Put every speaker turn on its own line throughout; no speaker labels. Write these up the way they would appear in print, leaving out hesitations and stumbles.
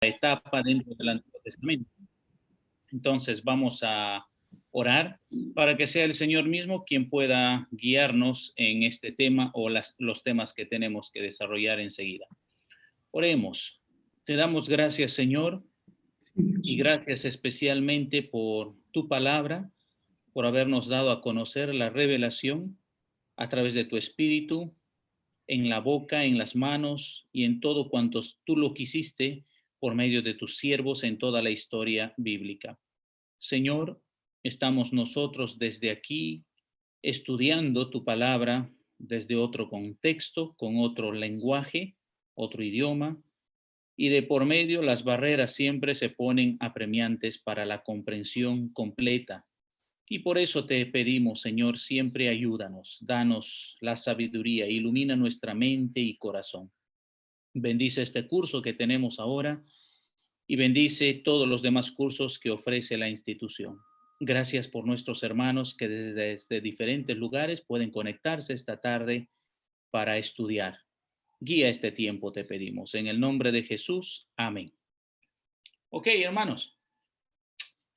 etapa dentro del Antiguo Testamento. Entonces vamos a orar para que sea el Señor mismo quien pueda guiarnos en este tema o los temas que tenemos que desarrollar enseguida. Oremos. Te damos gracias, Señor, y gracias especialmente por tu palabra, por habernos dado a conocer la revelación a través de tu Espíritu, en la boca, en las manos y en todo cuanto tú lo quisiste por medio de tus siervos en toda la historia bíblica. Señor, estamos nosotros desde aquí estudiando tu palabra desde otro contexto, con otro lenguaje, otro idioma, y de por medio las barreras siempre se ponen apremiantes para la comprensión completa. Y por eso te pedimos, Señor, siempre ayúdanos, danos la sabiduría, ilumina nuestra mente y corazón. Bendice este curso que tenemos ahora y bendice todos los demás cursos que ofrece la institución. Gracias por nuestros hermanos que desde diferentes lugares pueden conectarse esta tarde para estudiar. Guía este tiempo, te pedimos. En el nombre de Jesús, amén. Ok, hermanos.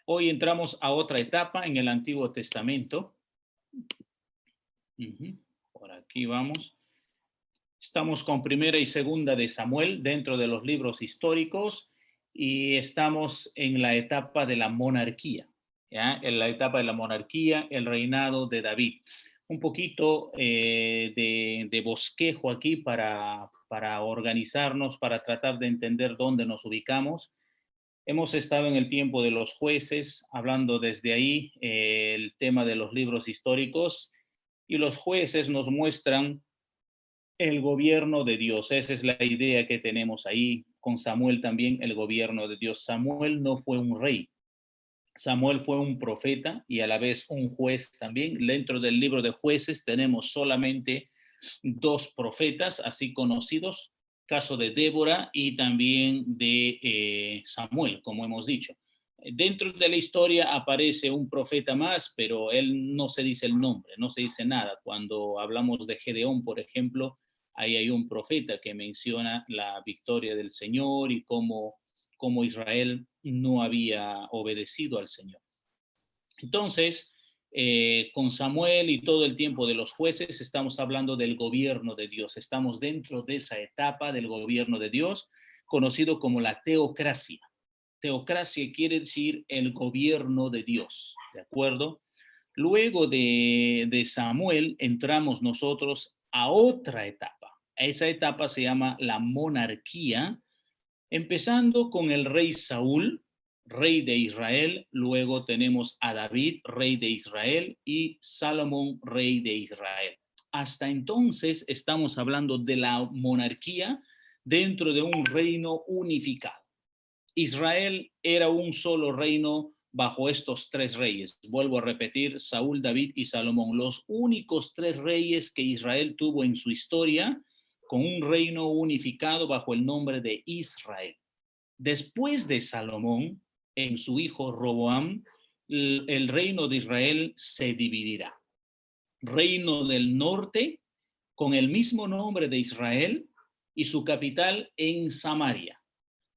Hoy entramos a otra etapa en el Antiguo Testamento. Por aquí vamos. Estamos con Primera y Segunda de Samuel dentro de los libros históricos y estamos en la etapa de la monarquía, ¿ya? En la etapa de la monarquía, el reinado de David. Un poquito de bosquejo aquí para organizarnos, para tratar de entender dónde nos ubicamos. Hemos estado en el tiempo de los jueces, hablando desde ahí el tema de los libros históricos, y los jueces nos muestran el gobierno de Dios. Esa es la idea que tenemos ahí. Con Samuel también, el gobierno de Dios. Samuel no fue un rey. Samuel fue un profeta y a la vez un juez también. Dentro del libro de jueces tenemos solamente dos profetas así conocidos, caso de Débora y también de Samuel, como hemos dicho. Dentro de la historia aparece un profeta más, pero él no se dice el nombre, no se dice nada. Cuando hablamos de Gedeón, por ejemplo, ahí hay un profeta que menciona la victoria del Señor y cómo Israel no había obedecido al Señor. Entonces, con Samuel y todo el tiempo de los jueces, estamos hablando del gobierno de Dios. Estamos dentro de esa etapa del gobierno de Dios, conocido como la teocracia. Teocracia quiere decir el gobierno de Dios, ¿de acuerdo? Luego de Samuel entramos nosotros a otra etapa. Esa etapa se llama la monarquía, empezando con el rey Saúl, rey de Israel, luego tenemos a David, rey de Israel, y Salomón, rey de Israel. Hasta entonces estamos hablando de la monarquía dentro de un reino unificado. Israel era un solo reino bajo estos tres reyes. Vuelvo a repetir, Saúl, David y Salomón, los únicos tres reyes que Israel tuvo en su historia con un reino unificado bajo el nombre de Israel. Después de Salomón, en su hijo Roboam, el reino de Israel se dividirá. Reino del norte, con el mismo nombre de Israel, y su capital en Samaria.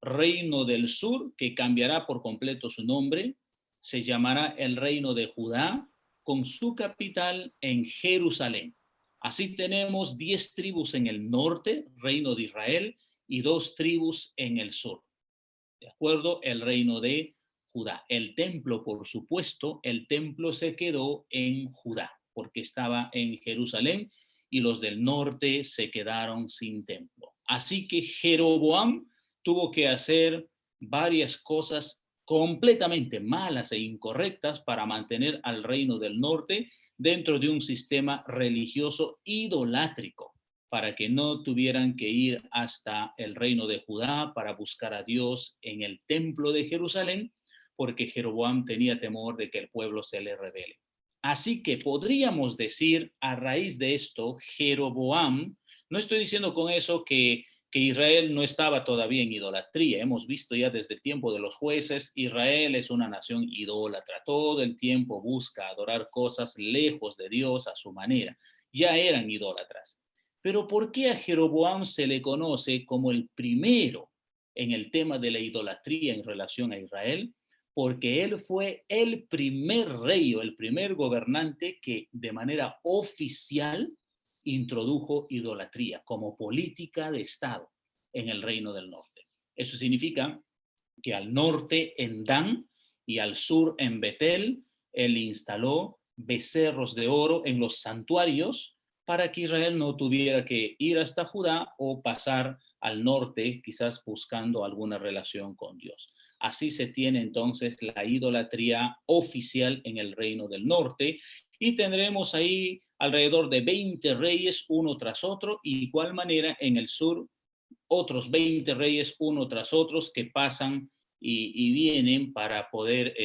Reino del sur, que cambiará por completo su nombre, se llamará el Reino de Judá, con su capital en Jerusalén. Así tenemos 10 tribus en el norte, Reino de Israel, y 2 tribus en el sur. ¿De acuerdo? El reino de Judá. El templo, por supuesto, el templo se quedó en Judá, porque estaba en Jerusalén y los del norte se quedaron sin templo. Así que Jeroboam tuvo que hacer varias cosas completamente malas e incorrectas para mantener al reino del norte dentro de un sistema religioso idolátrico, para que no tuvieran que ir hasta el reino de Judá para buscar a Dios en el templo de Jerusalén, porque Jeroboam tenía temor de que el pueblo se le rebele. Así que podríamos decir, a raíz de esto, Jeroboam, no estoy diciendo con eso que Israel no estaba todavía en idolatría. Hemos visto ya desde el tiempo de los jueces, Israel es una nación idólatra. Todo el tiempo busca adorar cosas lejos de Dios a su manera. Ya eran idólatras. Pero ¿por qué a Jeroboam se le conoce como el primero en el tema de la idolatría en relación a Israel, porque él fue el primer rey o el primer gobernante que de manera oficial introdujo idolatría como política de Estado en el Reino del Norte. Eso significa que al norte en Dan y al sur en Betel, él instaló becerros de oro en los santuarios para que Israel no tuviera que ir hasta Judá o pasar al norte, quizás buscando alguna relación con Dios. Así se tiene entonces la idolatría oficial en el reino del norte y tendremos ahí alrededor de 20 reyes uno tras otro, y igual manera en el sur otros 20 reyes uno tras otros que pasan y vienen para poder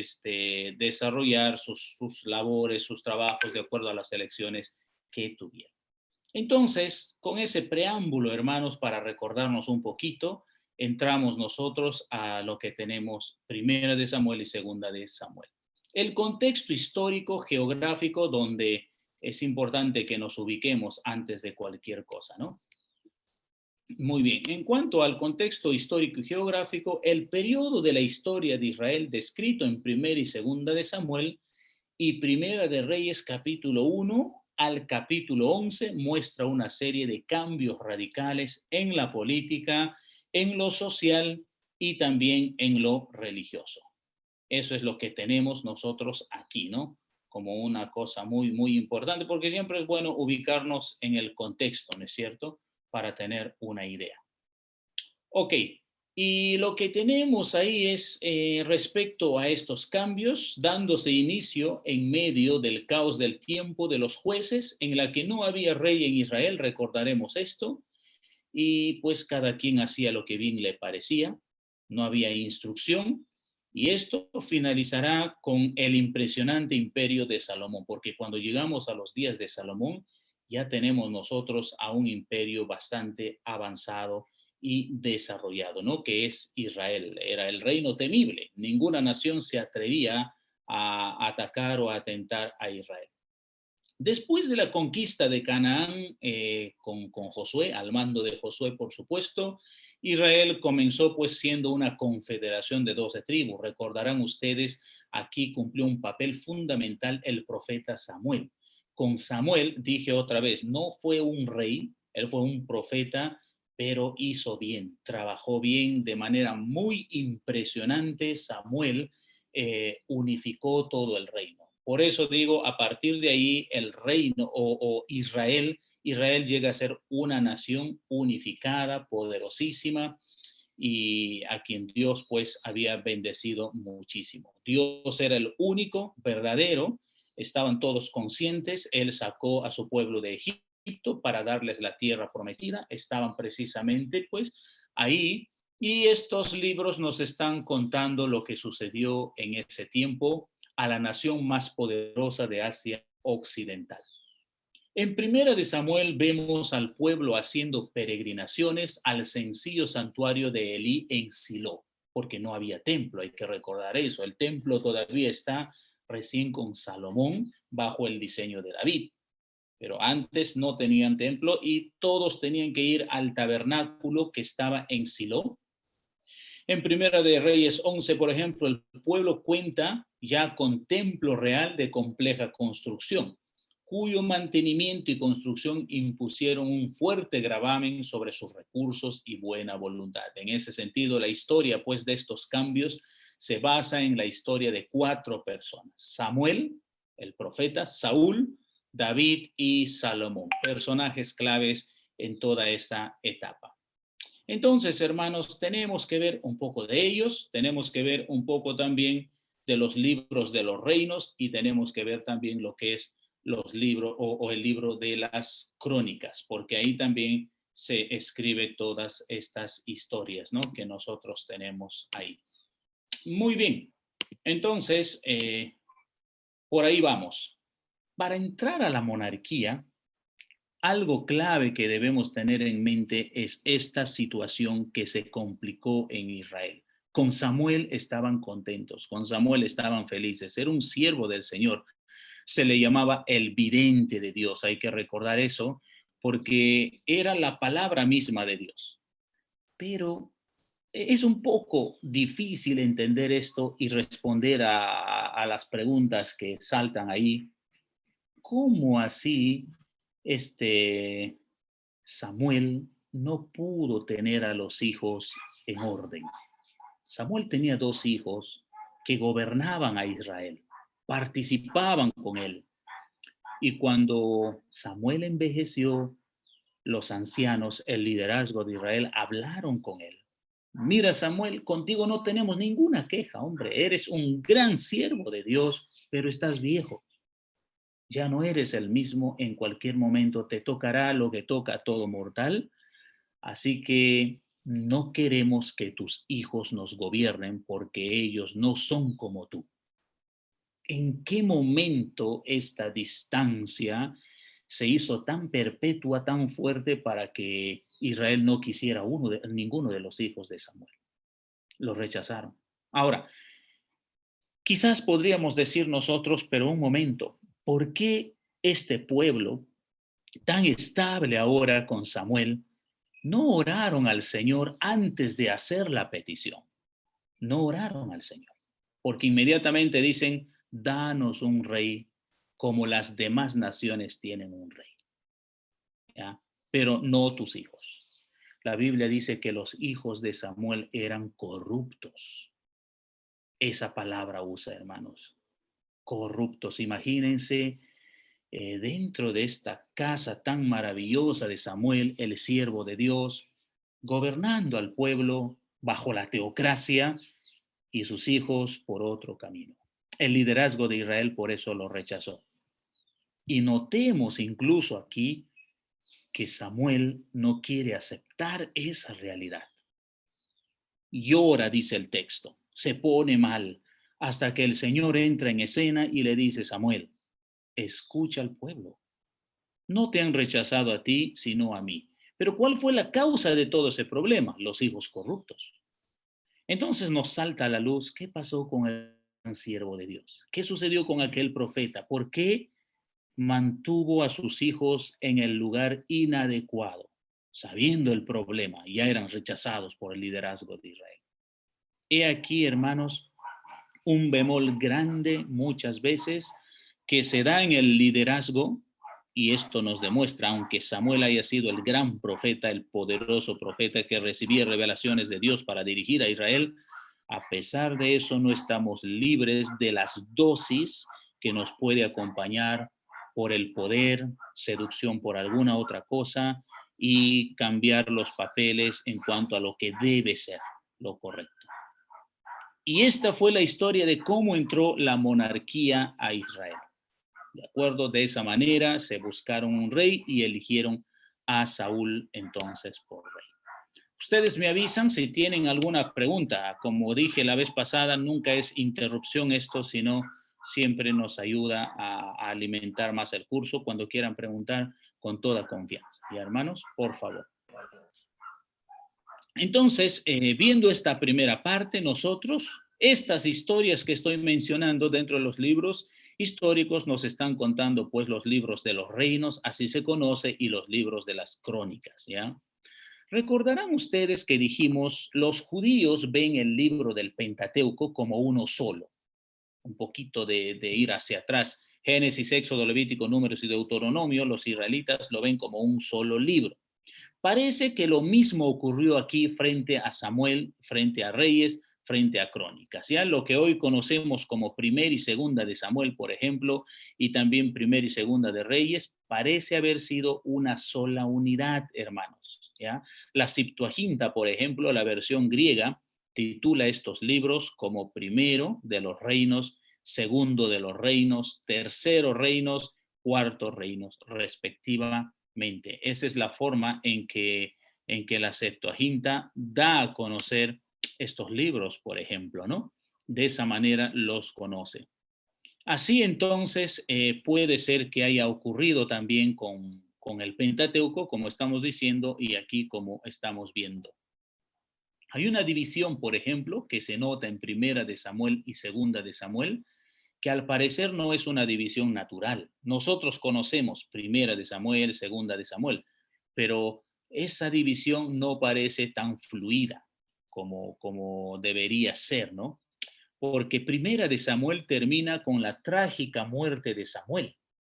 desarrollar sus labores, sus trabajos de acuerdo a las elecciones que tuvieron. Entonces, con ese preámbulo, hermanos, para recordarnos un poquito, entramos nosotros a lo que tenemos primera de Samuel y segunda de Samuel. El contexto histórico, geográfico, donde es importante que nos ubiquemos antes de cualquier cosa, ¿no? Muy bien, en cuanto al contexto histórico y geográfico, el periodo de la historia de Israel descrito en primera y segunda de Samuel y primera de Reyes capítulo 1 al capítulo 11 muestra una serie de cambios radicales en la política, en lo social y también en lo religioso. Eso es lo que tenemos nosotros aquí, ¿no? Como una cosa muy, muy importante, porque siempre es bueno ubicarnos en el contexto, ¿no es cierto? Para tener una idea. Ok, y lo que tenemos ahí es respecto a estos cambios, dándose inicio en medio del caos del tiempo de los jueces, en la que no había rey en Israel, recordaremos esto, y pues cada quien hacía lo que bien le parecía, no había instrucción, y esto finalizará con el impresionante imperio de Salomón, porque cuando llegamos a los días de Salomón, ya tenemos nosotros a un imperio bastante avanzado y desarrollado, ¿no? Que es Israel. Era el reino temible. Ninguna nación se atrevía a atacar o a atentar a Israel. Después de la conquista de Canaán con Josué, al mando de Josué, por supuesto, Israel comenzó pues siendo una confederación de 12 tribus. Recordarán ustedes, aquí cumplió un papel fundamental el profeta Samuel. Con Samuel, dije otra vez, no fue un rey, él fue un profeta, pero hizo bien, trabajó bien de manera muy impresionante. Samuel unificó todo el reino. Por eso digo, a partir de ahí el reino o Israel llega a ser una nación unificada, poderosísima, y a quien Dios pues había bendecido muchísimo. Dios era el único, verdadero, estaban todos conscientes, Él sacó a su pueblo de Egipto para darles la tierra prometida, estaban precisamente pues ahí, y estos libros nos están contando lo que sucedió en ese tiempo a la nación más poderosa de Asia Occidental. En Primera de Samuel vemos al pueblo haciendo peregrinaciones al sencillo santuario de Elí en Silo, porque no había templo, hay que recordar eso. El templo todavía está recién con Salomón bajo el diseño de David, pero antes no tenían templo y todos tenían que ir al tabernáculo que estaba en Silo. En Primera de Reyes 11, por ejemplo, el pueblo cuenta ya con templo real de compleja construcción, cuyo mantenimiento y construcción impusieron un fuerte gravamen sobre sus recursos y buena voluntad. En ese sentido, la historia pues de estos cambios se basa en la historia de 4 personas: Samuel, el profeta, Saúl, David y Salomón, personajes claves en toda esta etapa. Entonces, hermanos, tenemos que ver un poco de ellos, tenemos que ver un poco también de los libros de los reinos y tenemos que ver también lo que es los libros o el libro de las crónicas, porque ahí también se escribe todas estas historias, ¿no? Que nosotros tenemos ahí. Muy bien, entonces, por ahí vamos. Para entrar a la monarquía, algo clave que debemos tener en mente es esta situación que se complicó en Israel. Con Samuel estaban contentos, con Samuel estaban felices, era un siervo del Señor, se le llamaba el vidente de Dios, hay que recordar eso, porque era la palabra misma de Dios. Pero Es un poco difícil entender esto y responder a las preguntas que saltan ahí. ¿Cómo así este Samuel no pudo tener a los hijos en orden? Samuel tenía dos hijos que gobernaban a Israel, participaban con él. Y cuando Samuel envejeció, los ancianos, el liderazgo de Israel, hablaron con él. Mira, Samuel, contigo no tenemos ninguna queja, hombre. Eres un gran siervo de Dios, pero estás viejo. Ya no eres el mismo. En cualquier momento te tocará lo que toca a todo mortal. Así que no queremos que tus hijos nos gobiernen porque ellos no son como tú. ¿En qué momento esta distancia se hizo tan perpetua, tan fuerte para que Israel no quisiera ninguno de los hijos de Samuel? Los rechazaron. Ahora, quizás podríamos decir nosotros, pero un momento, ¿por qué este pueblo tan estable ahora con Samuel no oraron al Señor antes de hacer la petición? No oraron al Señor, porque inmediatamente dicen, danos un rey como las demás naciones tienen un rey, ¿ya? Pero no tus hijos. La Biblia dice que los hijos de Samuel eran corruptos. Esa palabra usa, hermanos, corruptos. Imagínense dentro de esta casa tan maravillosa de Samuel, el siervo de Dios, gobernando al pueblo bajo la teocracia y sus hijos por otro camino. El liderazgo de Israel por eso lo rechazó. Y notemos incluso aquí que Samuel no quiere aceptar esa realidad. Llora, dice el texto, se pone mal, hasta que el Señor entra en escena y le dice, Samuel, escucha al pueblo. No te han rechazado a ti, sino a mí. Pero ¿cuál fue la causa de todo ese problema? Los hijos corruptos. Entonces nos salta a la luz, ¿qué pasó con el siervo de Dios? ¿Qué sucedió con aquel profeta? ¿Por qué mantuvo a sus hijos en el lugar inadecuado? Sabiendo el problema, ya eran rechazados por el liderazgo de Israel. He aquí, hermanos, un bemol grande muchas veces que se da en el liderazgo, y esto nos demuestra, aunque Samuel haya sido el gran profeta, el poderoso profeta que recibía revelaciones de Dios para dirigir a Israel, a pesar de eso no estamos libres de las dosis que nos puede acompañar por el poder, seducción por alguna otra cosa y cambiar los papeles en cuanto a lo que debe ser lo correcto. Y esta fue la historia de cómo entró la monarquía a Israel. De acuerdo, de esa manera se buscaron un rey y eligieron a Saúl entonces por rey. Ustedes me avisan si tienen alguna pregunta. Como dije la vez pasada, nunca es interrupción esto, sino siempre nos ayuda a alimentar más el curso. Cuando quieran preguntar, con toda confianza. Y hermanos, por favor. Entonces, viendo esta primera parte, nosotros, estas historias que estoy mencionando dentro de los libros históricos nos están contando pues los libros de los reinos, así se conoce, y los libros de las crónicas, ¿ya? Recordarán ustedes que dijimos, los judíos ven el libro del Pentateuco como uno solo, un poquito de ir hacia atrás. Génesis, Éxodo, Levítico, Números y Deuteronomio, los israelitas lo ven como un solo libro. Parece que lo mismo ocurrió aquí frente a Samuel, frente a Reyes, frente a Crónicas. Ya lo que hoy conocemos como Primera y Segunda de Samuel, por ejemplo, y también Primera y Segunda de Reyes, parece haber sido una sola unidad, hermanos. ¿Ya? La Septuaginta, por ejemplo, la versión griega, titula estos libros como Primero de los Reinos, Segundo de los Reinos, Tercero Reinos, Cuarto Reinos, respectivamente. Esa es la forma en que la Septuaginta da a conocer estos libros, por ejemplo, ¿no? De esa manera los conoce. Así entonces puede ser que haya ocurrido también con el Pentateuco, como estamos diciendo, y aquí como estamos viendo. Hay una división, por ejemplo, que se nota en Primera de Samuel y Segunda de Samuel, que al parecer no es una división natural. Nosotros conocemos Primera de Samuel, Segunda de Samuel, pero esa división no parece tan fluida. como debería ser, ¿no? Porque Primera de Samuel termina con la trágica muerte de Samuel,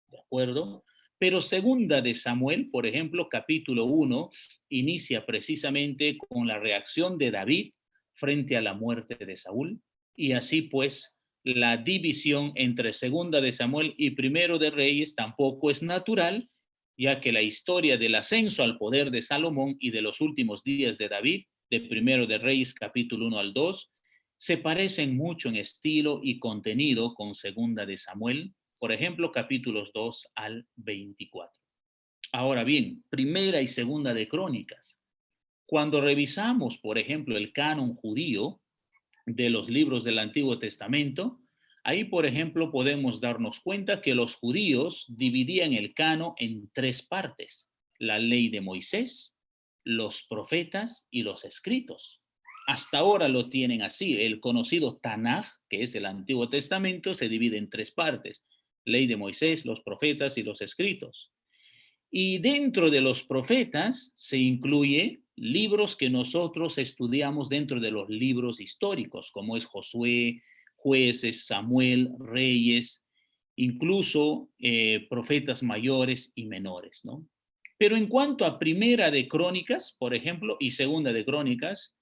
¿de acuerdo? Pero Segunda de Samuel, por ejemplo, capítulo 1, inicia precisamente con la reacción de David frente a la muerte de Saúl, y así pues la división entre Segunda de Samuel y Primero de Reyes tampoco es natural, ya que la historia del ascenso al poder de Salomón y de los últimos días de David, de Primero de Reyes capítulo 1 al 2, se parecen mucho en estilo y contenido con Segunda de Samuel, por ejemplo, capítulos 2 al 24. Ahora bien, Primera y Segunda de Crónicas. Cuando revisamos, por ejemplo, el canon judío de los libros del Antiguo Testamento, ahí, por ejemplo, podemos darnos cuenta que los judíos dividían el canon en tres partes: la ley de Moisés, los profetas y los escritos. Hasta ahora lo tienen así. El conocido Tanaj, que es el Antiguo Testamento, se divide en tres partes: ley de Moisés, los profetas y los escritos. Y dentro de los profetas se incluye libros que nosotros estudiamos dentro de los libros históricos, como es Josué, Jueces, Samuel, Reyes, incluso profetas mayores y menores, ¿no? Pero en cuanto a Primera de Crónicas, por ejemplo, y Segunda de Crónicas,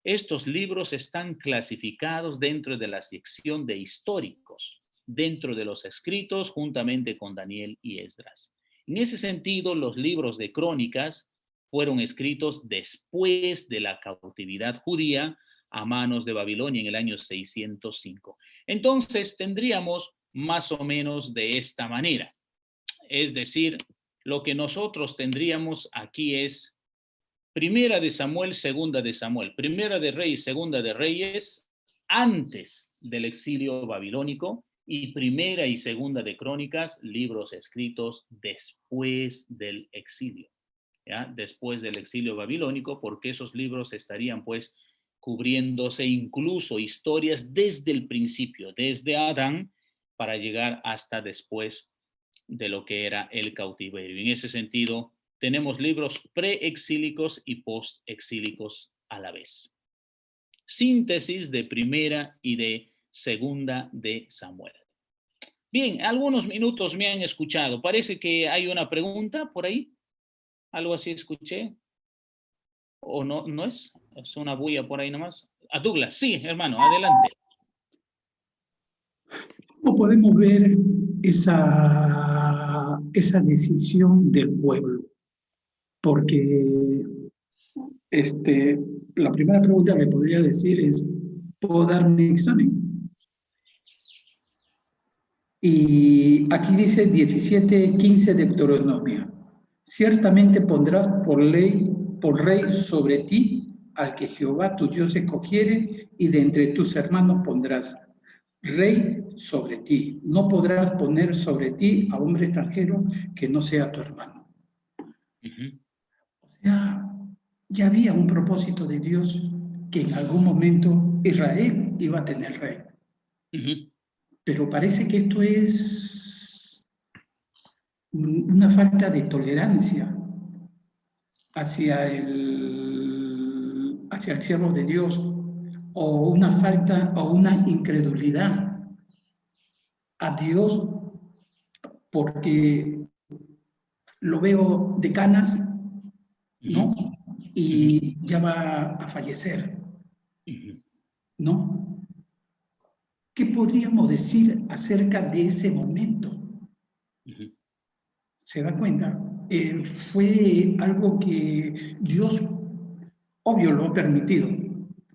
estos libros están clasificados dentro de la sección de históricos, dentro de los escritos, juntamente con Daniel y Esdras. En ese sentido, los libros de crónicas fueron escritos después de la cautividad judía a manos de Babilonia en el año 605. Entonces, tendríamos más o menos de esta manera. Es decir, lo que nosotros tendríamos aquí es Primera de Samuel, Segunda de Samuel, Primera de Reyes, Segunda de Reyes, antes del exilio babilónico, y Primera y Segunda de Crónicas, libros escritos después del exilio, ¿ya? Después del exilio babilónico, porque esos libros estarían pues cubriéndose incluso historias desde el principio, desde Adán, para llegar hasta después de lo que era el cautiverio. En ese sentido, tenemos libros preexílicos y postexílicos a la vez. Síntesis de Primera y de Segunda de Samuel. Bien, algunos minutos me han escuchado. Parece que hay una pregunta por ahí. Algo así escuché. ¿O no, no es? Es una bulla por ahí nomás. A Douglas, sí, hermano, adelante.
¿Cómo podemos ver esa decisión del pueblo? Porque la primera pregunta que podría decir es, ¿puedo dar un examen? Y aquí dice 17:15 de Deuteronomio. Ciertamente pondrás por rey sobre ti al que Jehová tu Dios escogiere, y de entre tus hermanos pondrás rey sobre ti. No podrás poner sobre ti a hombre extranjero que no sea tu hermano. O sea, ya había un propósito de Dios que en algún momento Israel iba a tener rey. Pero parece que esto es una falta de tolerancia hacia el siervo de Dios, o una falta o una incredulidad a Dios, porque lo veo de canas, ¿no? Y ya va a fallecer, ¿no? ¿Qué podríamos decir acerca de ese momento? ¿Se da cuenta? Fue algo que Dios, obvio, lo ha permitido,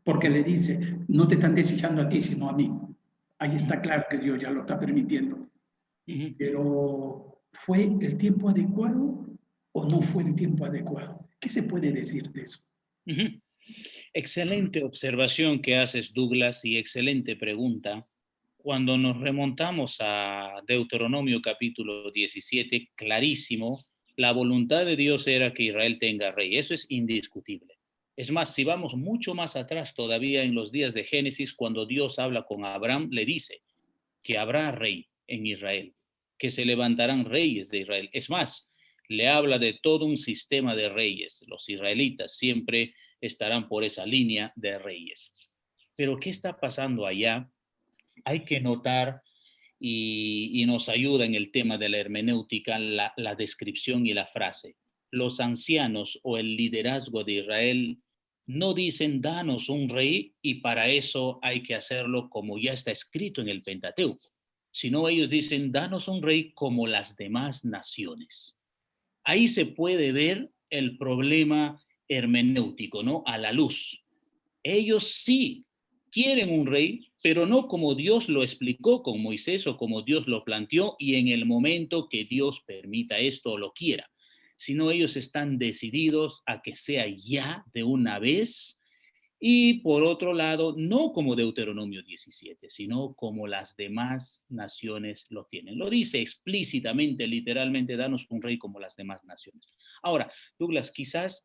porque le dice, no te están desechando a ti, sino a mí. Ahí está claro que Dios ya lo está permitiendo. Pero ¿fue el tiempo adecuado o no fue el tiempo adecuado? ¿Qué se puede decir de eso?
Excelente observación que haces, Douglas, y excelente pregunta. Cuando nos remontamos a Deuteronomio capítulo 17, clarísimo, la voluntad de Dios era que Israel tenga rey. Eso es indiscutible. Es más, si vamos mucho más atrás todavía en los días de Génesis, cuando Dios habla con Abraham, le dice que habrá rey en Israel, que se levantarán reyes de Israel. Es más, le habla de todo un sistema de reyes. Los israelitas siempre estarán por esa línea de reyes. Pero ¿qué está pasando allá? Hay que notar y nos ayuda en el tema de la hermenéutica la descripción y la frase. Los ancianos o el liderazgo de Israel no dicen danos un rey y para eso hay que hacerlo como ya está escrito en el Pentateuco, sino ellos dicen danos un rey como las demás naciones. Ahí se puede ver el problema hermenéutico, ¿no? A la luz. Ellos sí quieren un rey, pero no como Dios lo explicó con Moisés o como Dios lo planteó y en el momento que Dios permita esto o lo quiera, sino ellos están decididos a que sea ya de una vez y por otro lado, no como Deuteronomio 17, sino como las demás naciones lo tienen. Lo dice explícitamente, literalmente, danos un rey como las demás naciones. Ahora, Douglas, quizás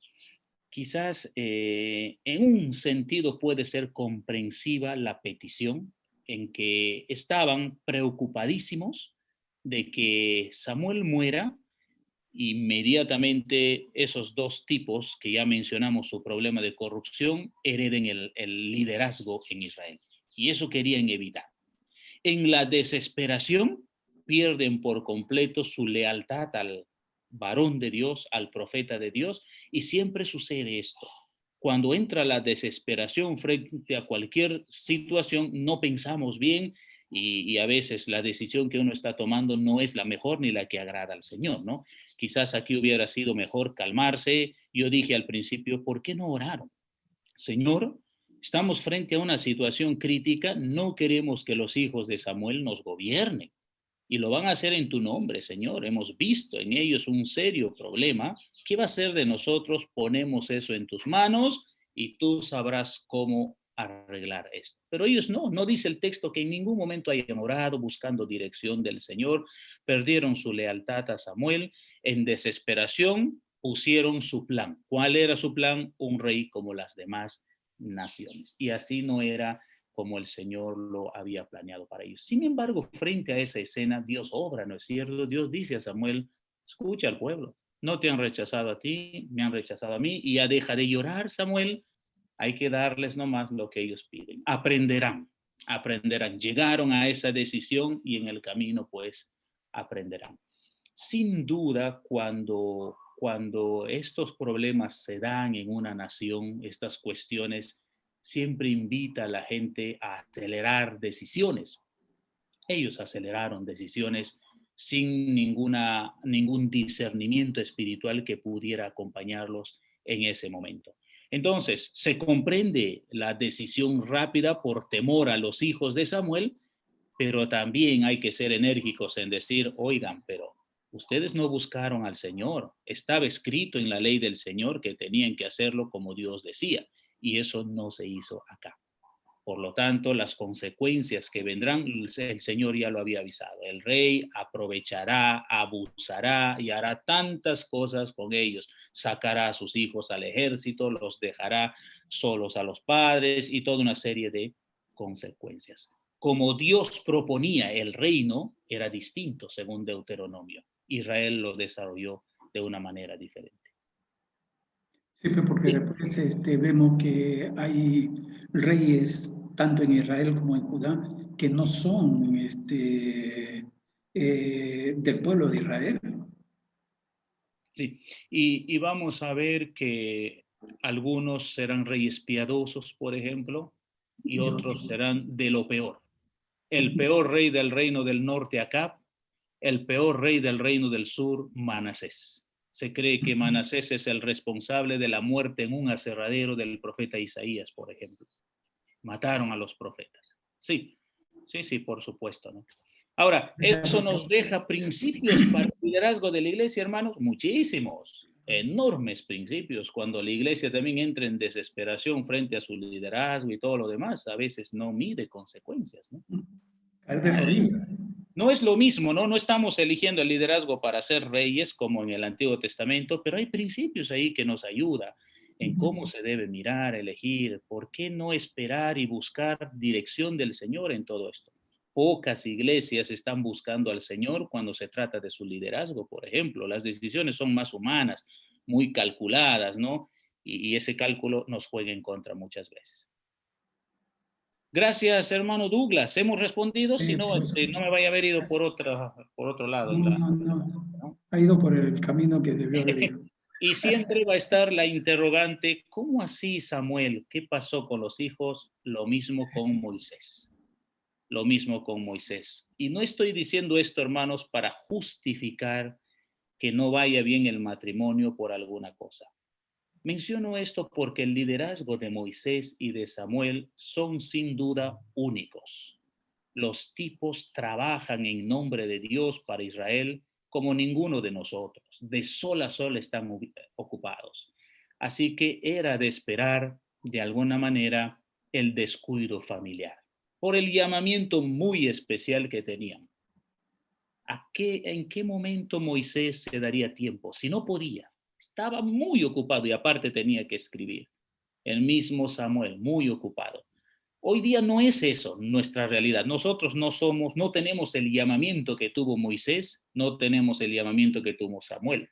en un sentido puede ser comprensiva la petición en que estaban preocupadísimos de que Samuel muera. Inmediatamente esos dos tipos que ya mencionamos su problema de corrupción hereden el liderazgo en Israel. Y eso querían evitar. En la desesperación pierden por completo su lealtad al varón de Dios, al profeta de Dios, y siempre sucede esto. Cuando entra la desesperación frente a cualquier situación, no pensamos bien y a veces la decisión que uno está tomando no es la mejor ni la que agrada al Señor, ¿no? Quizás aquí hubiera sido mejor calmarse. Yo dije al principio, ¿por qué no oraron? Señor, estamos frente a una situación crítica, no queremos que los hijos de Samuel nos gobiernen y lo van a hacer en tu nombre, Señor. Hemos visto en ellos un serio problema. ¿Qué va a ser de nosotros? Ponemos eso en tus manos y tú sabrás cómo arreglar esto. Pero ellos no dice el texto que en ningún momento hayan orado buscando dirección del Señor, perdieron su lealtad a Samuel, en desesperación pusieron su plan. ¿Cuál era su plan? Un rey como las demás naciones. Y así no era como el Señor lo había planeado para ellos. Sin embargo, frente a esa escena, Dios obra, ¿no es cierto? Dios dice a Samuel, escucha al pueblo, no te han rechazado a ti, me han rechazado a mí, y ya deja de llorar, Samuel, hay que darles nomás lo que ellos piden. Aprenderán. Llegaron a esa decisión y en el camino, pues, aprenderán. Sin duda, cuando estos problemas se dan en una nación, estas cuestiones, siempre invita a la gente a acelerar decisiones. Ellos aceleraron decisiones sin ningún discernimiento espiritual que pudiera acompañarlos en ese momento. Entonces, se comprende la decisión rápida por temor a los hijos de Samuel, pero también hay que ser enérgicos en decir, oigan, pero ustedes no buscaron al Señor. Estaba escrito en la ley del Señor que tenían que hacerlo como Dios decía, y eso no se hizo acá. Por lo tanto, las consecuencias que vendrán, el Señor ya lo había avisado. El rey aprovechará, abusará y hará tantas cosas con ellos. Sacará a sus hijos al ejército, los dejará solos a los padres y toda una serie de consecuencias. Como Dios proponía el reino, era distinto según Deuteronomio. Israel lo desarrolló de una manera diferente.
Sí, porque después vemos que hay reyes, tanto en Israel como en Judá, que no son del pueblo de Israel.
Sí, y vamos a ver que algunos serán reyes piadosos, por ejemplo, y otros serán de lo peor. El peor rey del reino del norte, Acab, el peor rey del reino del sur, Manasés. Se cree que Manasés es el responsable de la muerte en un aserradero del profeta Isaías, por ejemplo. Mataron a los profetas. Sí, por supuesto, ¿no? Ahora, eso nos deja principios para el liderazgo de la iglesia, hermanos, muchísimos, enormes principios. Cuando la iglesia también entra en desesperación frente a su liderazgo y todo lo demás, a veces no mide consecuencias, ¿no? No es lo mismo, ¿no? No estamos eligiendo el liderazgo para ser reyes como en el Antiguo Testamento, pero hay principios ahí que nos ayudan en cómo se debe mirar, elegir, por qué no esperar y buscar dirección del Señor en todo esto. Pocas iglesias están buscando al Señor cuando se trata de su liderazgo, por ejemplo. Las decisiones son más humanas, muy calculadas, ¿no? y ese cálculo nos juega en contra muchas veces. Gracias, hermano Douglas. ¿Hemos respondido? Si no, no me vaya a haber ido por otro lado.
No. Ha ido por el camino que debió haber ido.
Y siempre va a estar la interrogante, ¿cómo así, Samuel? ¿Qué pasó con los hijos? Lo mismo con Moisés. Lo mismo con Moisés. Y no estoy diciendo esto, hermanos, para justificar que no vaya bien el matrimonio por alguna cosa. Menciono esto porque el liderazgo de Moisés y de Samuel son sin duda únicos. Los tipos trabajan en nombre de Dios para Israel como ninguno de nosotros. De sol a sol están ocupados. Así que era de esperar, de alguna manera, el descuido familiar, por el llamamiento muy especial que tenían. ¿En qué momento Moisés se daría tiempo? Si no podía, estaba muy ocupado y aparte tenía que escribir. El mismo Samuel, muy ocupado. Hoy día no es eso nuestra realidad. Nosotros no tenemos el llamamiento que tuvo Moisés, no tenemos el llamamiento que tuvo Samuel.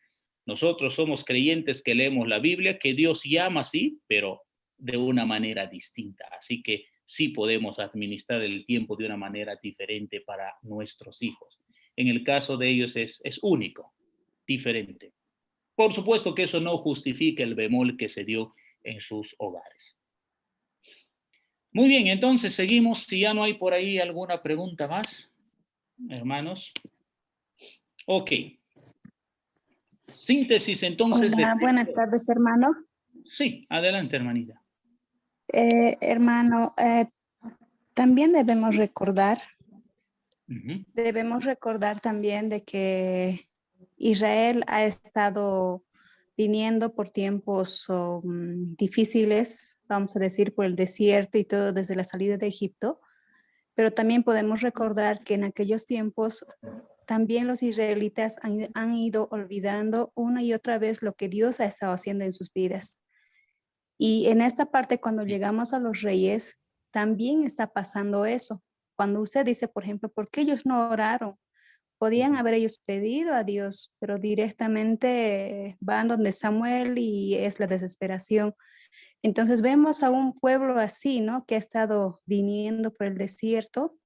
Nosotros somos creyentes que leemos la Biblia, que Dios llama así, pero de una manera distinta. Así que sí podemos administrar el tiempo de una manera diferente para nuestros hijos. En el caso de ellos es único, diferente. Por supuesto que eso no justifica el bemol que se dio en sus hogares. Muy bien, entonces seguimos. Si ya no hay por ahí alguna pregunta más, hermanos. Ok. Síntesis entonces.
Hola, buenas tardes, hermano.
Sí, adelante, hermanita.
Hermano, también debemos recordar también de que Israel ha estado viniendo por tiempos difíciles, vamos a decir, por el desierto y todo desde la salida de Egipto, pero también podemos recordar que en aquellos tiempos también los israelitas han ido olvidando una y otra vez lo que Dios ha estado haciendo en sus vidas. Y en esta parte, cuando llegamos a los reyes, también está pasando eso. Cuando usted dice, por ejemplo, ¿por qué ellos no oraron? Podían haber ellos pedido a Dios, pero directamente van donde Samuel y es la desesperación. Entonces vemos a un pueblo así, ¿no? Que ha estado viniendo por el desierto.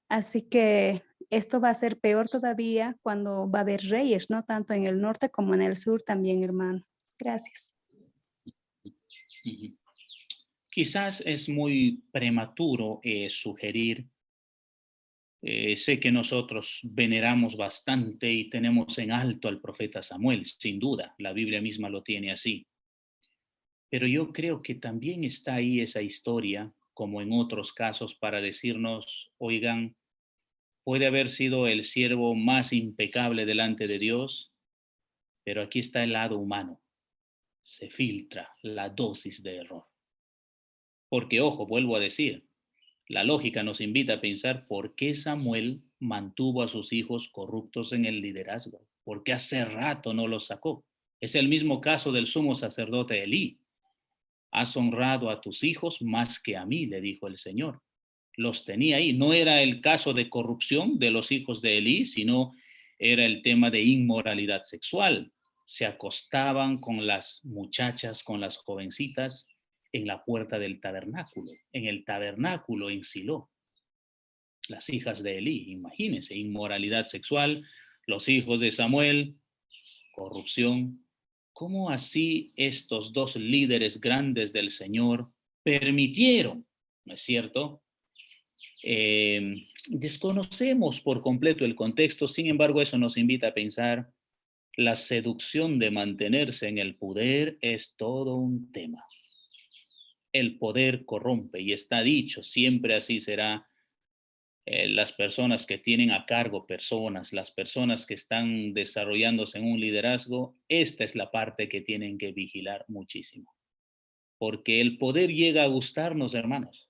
Así que esto va a ser peor todavía cuando va a haber reyes, ¿no? Tanto en el norte como en el sur también, hermano. Gracias.
Quizás es muy prematuro sugerir. Sé que nosotros veneramos bastante y tenemos en alto al profeta Samuel, sin duda, la Biblia misma lo tiene así. Pero yo creo que también está ahí esa historia, como en otros casos, para decirnos, oigan, puede haber sido el siervo más impecable delante de Dios, pero aquí está el lado humano. Se filtra la dosis de error. Porque, ojo, vuelvo a decir, la lógica nos invita a pensar por qué Samuel mantuvo a sus hijos corruptos en el liderazgo, por qué hace rato no los sacó. Es el mismo caso del sumo sacerdote Elí. Has honrado a tus hijos más que a mí, le dijo el Señor. Los tenía ahí. No era el caso de corrupción de los hijos de Elí, sino era el tema de inmoralidad sexual. Se acostaban con las muchachas, con las jovencitas, en la puerta del tabernáculo, en el tabernáculo en Silo. Las hijas de Elí, imagínense, inmoralidad sexual, los hijos de Samuel, corrupción. ¿Cómo así estos dos líderes grandes del Señor permitieron, no es cierto? Desconocemos por completo el contexto, sin embargo, eso nos invita a pensar, la seducción de mantenerse en el poder es todo un tema. El poder corrompe y está dicho, siempre así será. Las personas que tienen a cargo personas, las personas que están desarrollándose en un liderazgo, esta es la parte que tienen que vigilar muchísimo. Porque el poder llega a gustarnos, hermanos.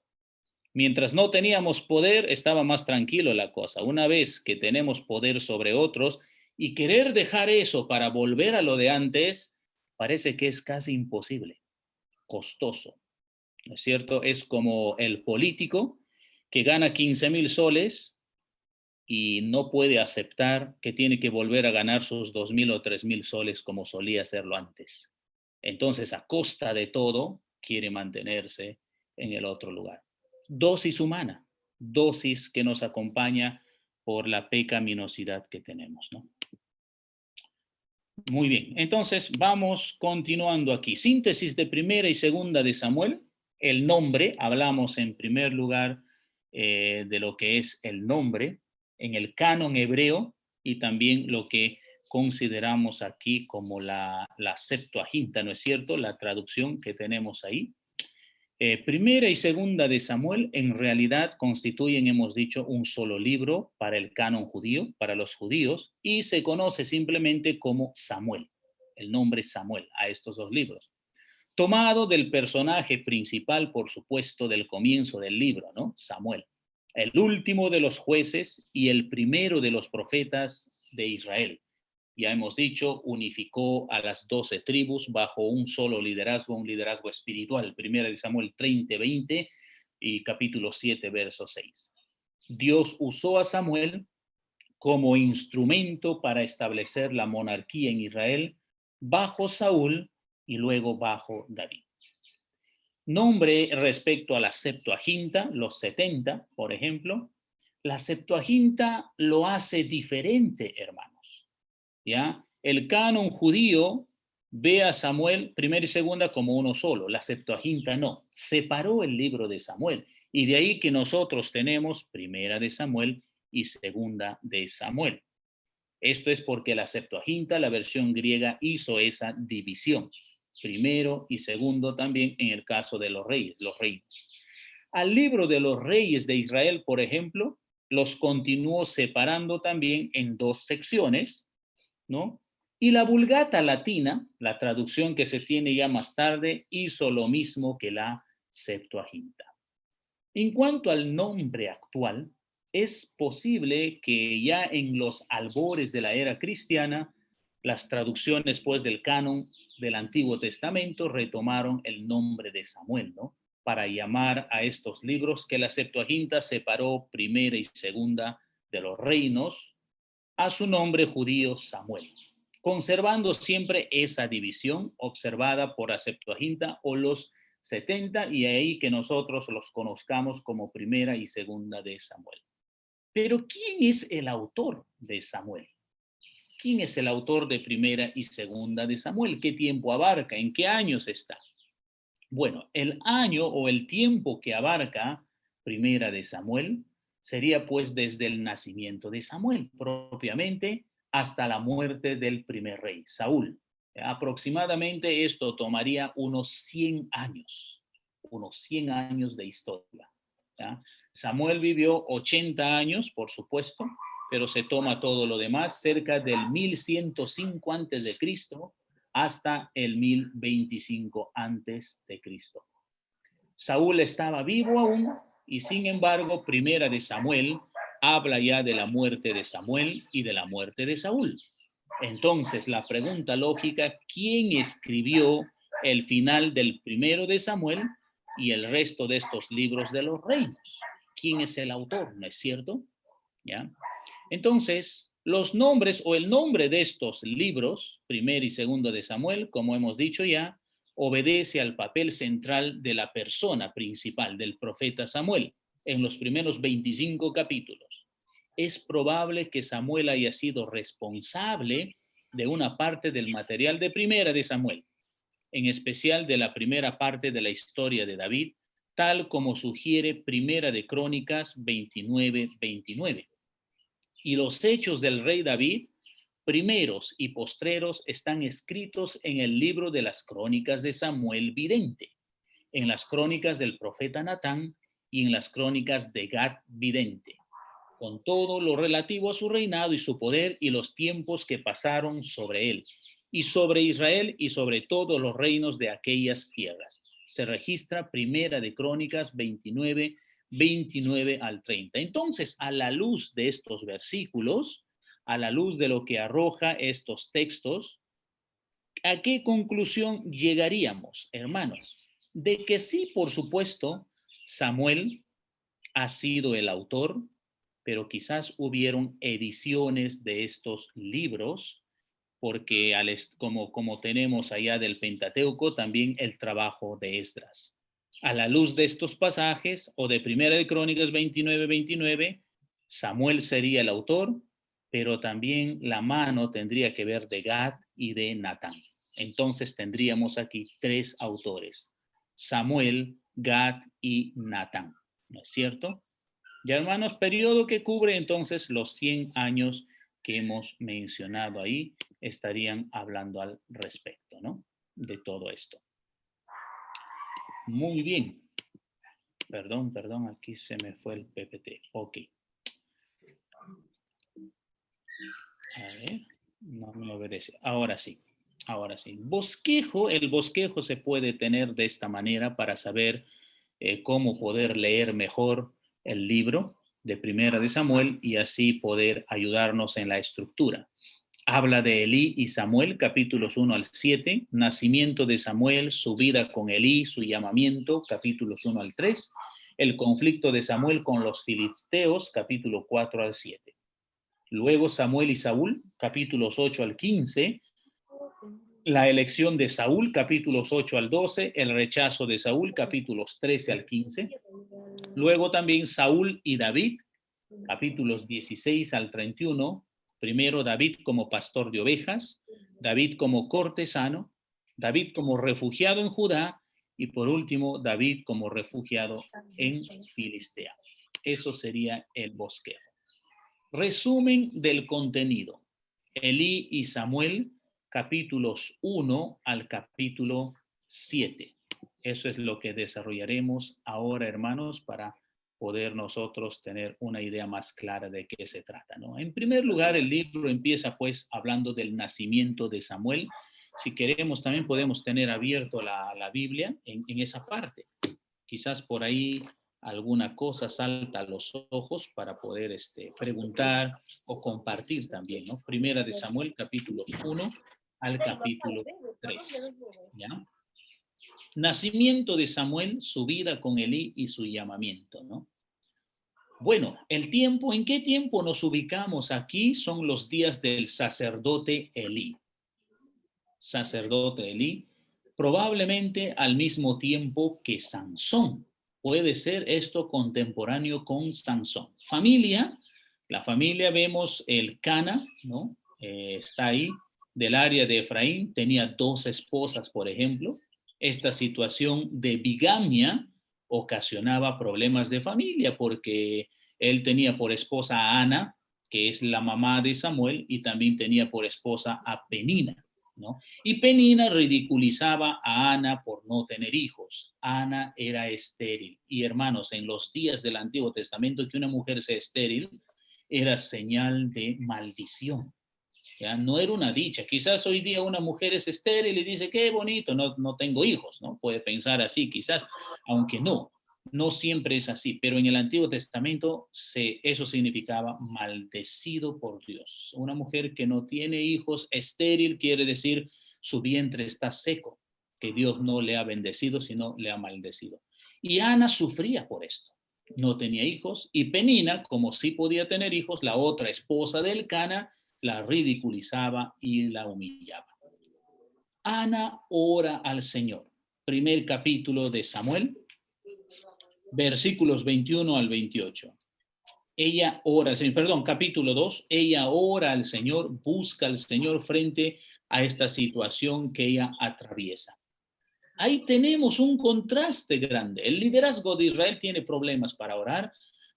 Mientras no teníamos poder, estaba más tranquilo la cosa. Una vez que tenemos poder sobre otros y querer dejar eso para volver a lo de antes, parece que es casi imposible, costoso. ¿No es cierto? Es como el político que gana 15,000 soles y no puede aceptar que tiene que volver a ganar sus 2,000 o 3,000 soles como solía hacerlo antes. Entonces, a costa de todo, quiere mantenerse en el otro lugar. Dosis humana, dosis que nos acompaña por la pecaminosidad que tenemos, ¿no? Muy bien, entonces vamos continuando aquí. Síntesis de primera y segunda de Samuel. El nombre, hablamos en primer lugar de lo que es el nombre en el canon hebreo y también lo que consideramos aquí como la Septuaginta, ¿no es cierto? La traducción que tenemos ahí. Primera y segunda de Samuel en realidad constituyen, hemos dicho, un solo libro para el canon judío, para los judíos, y se conoce simplemente como Samuel, el nombre Samuel a estos dos libros. Tomado del personaje principal, por supuesto, del comienzo del libro, ¿no? Samuel, el último de los jueces y el primero de los profetas de Israel. Ya hemos dicho, unificó a las 12 tribus bajo un solo liderazgo, un liderazgo espiritual. Primera de Samuel 30, 20 y capítulo 7, verso 6. Dios usó a Samuel como instrumento para establecer la monarquía en Israel bajo Saúl y luego bajo David. Nombre respecto a la Septuaginta, los 70, por ejemplo. La Septuaginta lo hace diferente, hermanos. ¿Ya? El canon judío ve a Samuel, primera y segunda, como uno solo. La Septuaginta no. Separó el libro de Samuel. Y de ahí que nosotros tenemos primera de Samuel y segunda de Samuel. Esto es porque la Septuaginta, la versión griega, hizo esa división. Primero y segundo también en el caso de los reyes, los reinos. Al libro de los reyes de Israel, por ejemplo, los continuó separando también en dos secciones, ¿no? Y la Vulgata latina, la traducción que se tiene ya más tarde, hizo lo mismo que la Septuaginta. En cuanto al nombre actual, es posible que ya en los albores de la era cristiana, las traducciones pues del canon del Antiguo Testamento retomaron el nombre de Samuel, ¿no? Para llamar a estos libros que la Septuaginta separó primera y segunda de los reinos a su nombre judío Samuel, conservando siempre esa división observada por la Septuaginta o los 70 y ahí que nosotros los conozcamos como primera y segunda de Samuel. Pero ¿quién es el autor de Samuel? ¿Quién es el autor de primera y segunda de Samuel? ¿Qué tiempo abarca? ¿En qué años está? Bueno, el año o el tiempo que abarca primera de Samuel sería pues desde el nacimiento de Samuel propiamente hasta la muerte del primer rey, Saúl. Aproximadamente esto tomaría unos 100 años de historia. ¿Ya? Samuel vivió 80 años, por supuesto, pero se toma todo lo demás, cerca del 1105 antes de Cristo hasta el 1025 antes de Cristo. Saúl estaba vivo aún y sin embargo, primera de Samuel habla ya de la muerte de Samuel y de la muerte de Saúl. Entonces, la pregunta lógica, ¿quién escribió el final del primero de Samuel y el resto de estos libros de los reinos? ¿Quién es el autor? ¿No es cierto? ¿Ya? Entonces, los nombres o el nombre de estos libros, primero y segundo de Samuel, como hemos dicho ya, obedece al papel central de la persona principal del profeta Samuel en los primeros 25 capítulos. Es probable que Samuel haya sido responsable de una parte del material de primera de Samuel, en especial de la primera parte de la historia de David, tal como sugiere Primera de Crónicas 29:29. Y los hechos del rey David, primeros y postreros, están escritos en el libro de las crónicas de Samuel vidente, en las crónicas del profeta Natán y en las crónicas de Gad vidente, con todo lo relativo a su reinado y su poder y los tiempos que pasaron sobre él, y sobre Israel y sobre todos los reinos de aquellas tierras. Se registra Primera de Crónicas 29 al 30. Entonces, a la luz de estos versículos, a la luz de lo que arroja estos textos, ¿a qué conclusión llegaríamos, hermanos? De que sí, por supuesto, Samuel ha sido el autor, pero quizás hubieron ediciones de estos libros porque como tenemos allá del Pentateuco, también el trabajo de Esdras. A la luz de estos pasajes, o de Primera de Crónicas 29, Samuel sería el autor, pero también la mano tendría que ver de Gad y de Natán. Entonces tendríamos aquí 3 autores, Samuel, Gad y Natán, ¿no es cierto? Ya, hermanos, periodo que cubre entonces los 100 años que hemos mencionado ahí, estarían hablando al respecto, ¿no? De todo esto. Muy bien. Perdón, aquí se me fue el PPT. Ok. A ver, no me obedece. Ahora sí. Bosquejo, el bosquejo se puede tener de esta manera para saber cómo poder leer mejor el libro de Primera de Samuel y así poder ayudarnos en la estructura. Habla de Elí y Samuel, capítulos 1 al 7, nacimiento de Samuel, su vida con Elí, su llamamiento, capítulos 1 al 3, el conflicto de Samuel con los filisteos, capítulo 4 al 7. Luego Samuel y Saúl, capítulos 8 al 15, la elección de Saúl, capítulos 8 al 12, el rechazo de Saúl, capítulos 13 al 15. Luego también Saúl y David, capítulos 16 al 31. Primero David como pastor de ovejas, David como cortesano, David como refugiado en Judá y por último David como refugiado en Filistea. Eso sería el bosquejo. Resumen del contenido. Elí y Samuel, capítulos 1 al capítulo 7. Eso es lo que desarrollaremos ahora, hermanos, para poder nosotros tener una idea más clara de qué se trata, ¿no? En primer lugar, el libro empieza pues hablando del nacimiento de Samuel. Si queremos, también podemos tener abierto la Biblia en esa parte. Quizás por ahí alguna cosa salta a los ojos para poder preguntar o compartir también, ¿no? Primera de Samuel, capítulos 1 al capítulo 3, ¿ya? Nacimiento de Samuel, su vida con Elí y su llamamiento, ¿no? Bueno, ¿en qué tiempo nos ubicamos aquí? Son los días del sacerdote Elí. Sacerdote Elí, probablemente al mismo tiempo que Sansón. Puede ser esto contemporáneo con Sansón. Familia, la familia vemos el Cana, ¿no? Está ahí, del área de Efraín, tenía 2 esposas, por ejemplo. Esta situación de bigamia ocasionaba problemas de familia porque él tenía por esposa a Ana, que es la mamá de Samuel, y también tenía por esposa a Penina, ¿no? Y Penina ridiculizaba a Ana por no tener hijos. Ana era estéril. Y hermanos, en los días del Antiguo Testamento, que una mujer sea estéril era señal de maldición. ¿Ya? No era una dicha. Quizás hoy día una mujer es estéril y dice, qué bonito, no tengo hijos, ¿no? Puede pensar así quizás, aunque no siempre es así, pero en el Antiguo Testamento eso significaba maldecido por Dios. Una mujer que no tiene hijos, estéril, quiere decir su vientre está seco, que Dios no le ha bendecido, sino le ha maldecido. Y Ana sufría por esto. No tenía hijos, y Penina, como sí podía tener hijos, la otra esposa del Cana, la ridiculizaba y la humillaba. Ana ora al Señor. Primer capítulo de Samuel, versículos 21 al 28. Ella ora al Señor, capítulo 2, ella ora al Señor, busca al Señor frente a esta situación que ella atraviesa. Ahí tenemos un contraste grande. El liderazgo de Israel tiene problemas para orar,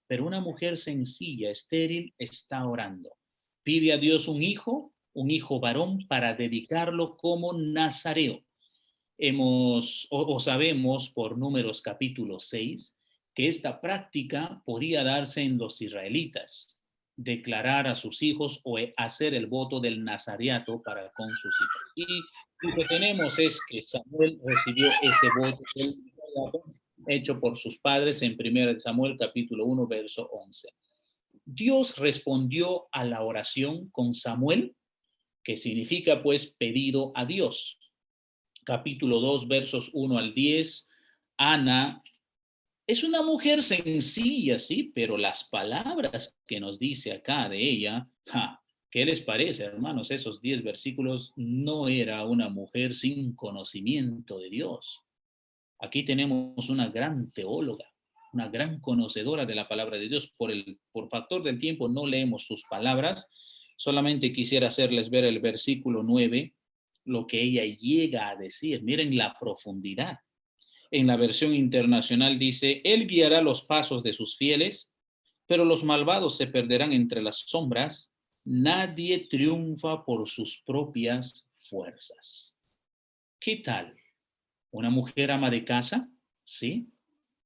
pero una mujer sencilla, estéril, está orando. Pide a Dios un hijo varón para dedicarlo como nazareo. Sabemos por Números capítulo 6 que esta práctica podía darse en los israelitas, declarar a sus hijos o hacer el voto del nazareato para con sus hijos. Y lo que tenemos es que Samuel recibió ese voto del nazareato hecho por sus padres en 1 Samuel capítulo 1 verso 11. Dios respondió a la oración con Samuel, que significa pues pedido a Dios. Capítulo 2, versos 1 al 10. Ana es una mujer sencilla, sí, pero las palabras que nos dice acá de ella ¿Qué les parece, hermanos? Esos 10 versículos no era una mujer sin conocimiento de Dios. Aquí tenemos una gran teóloga, una gran conocedora de la palabra de Dios. Por factor del tiempo no leemos sus palabras, solamente quisiera hacerles ver el versículo 9, lo que ella llega a decir. Miren la profundidad. En la versión internacional dice, Él guiará los pasos de sus fieles, pero los malvados se perderán entre las sombras. Nadie triunfa por sus propias fuerzas. ¿Qué tal? ¿Una mujer ama de casa? Sí.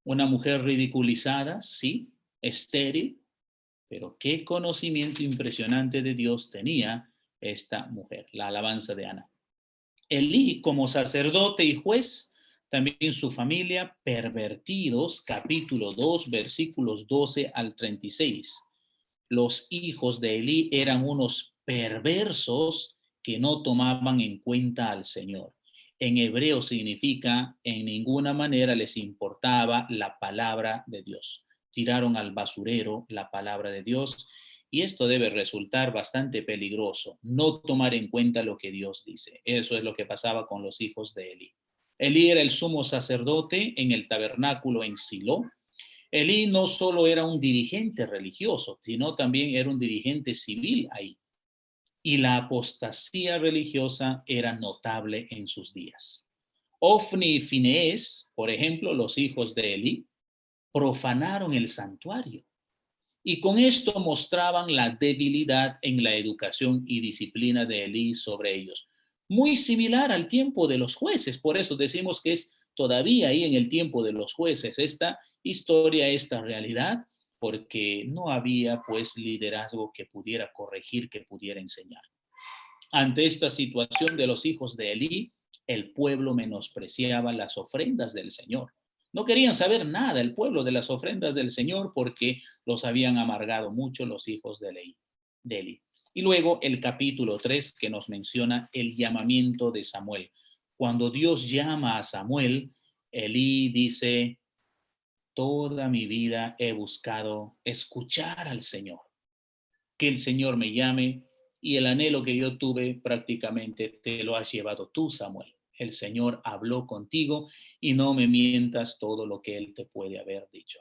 ¿Una mujer ridiculizada? Sí. ¿Estéril? Pero qué conocimiento impresionante de Dios tenía esta mujer, la alabanza de Ana. Elí, como sacerdote y juez, también su familia, pervertidos, capítulo 2, versículos 12 al 36. Los hijos de Elí eran unos perversos que no tomaban en cuenta al Señor. En hebreo significa, en ninguna manera les importaba la palabra de Dios. Tiraron al basurero la palabra de Dios y esto debe resultar bastante peligroso, no tomar en cuenta lo que Dios dice. Eso es lo que pasaba con los hijos de Elí. Elí era el sumo sacerdote en el tabernáculo en Silo. Elí no solo era un dirigente religioso, sino también era un dirigente civil ahí. Y la apostasía religiosa era notable en sus días. Ofni y Finehés, por ejemplo, los hijos de Elí, profanaron el santuario. Y con esto mostraban la debilidad en la educación y disciplina de Elí sobre ellos. Muy similar al tiempo de los jueces, por eso decimos que es todavía ahí en el tiempo de los jueces esta historia, esta realidad, porque no había pues liderazgo que pudiera corregir, que pudiera enseñar. Ante esta situación de los hijos de Elí, el pueblo menospreciaba las ofrendas del Señor. No querían saber nada el pueblo de las ofrendas del Señor porque los habían amargado mucho los hijos de Elí. Y luego el capítulo 3 que nos menciona el llamamiento de Samuel. Cuando Dios llama a Samuel, Elí dice, toda mi vida he buscado escuchar al Señor. Que el Señor me llame y el anhelo que yo tuve prácticamente te lo has llevado tú, Samuel. El Señor habló contigo y no me mientas todo lo que Él te puede haber dicho.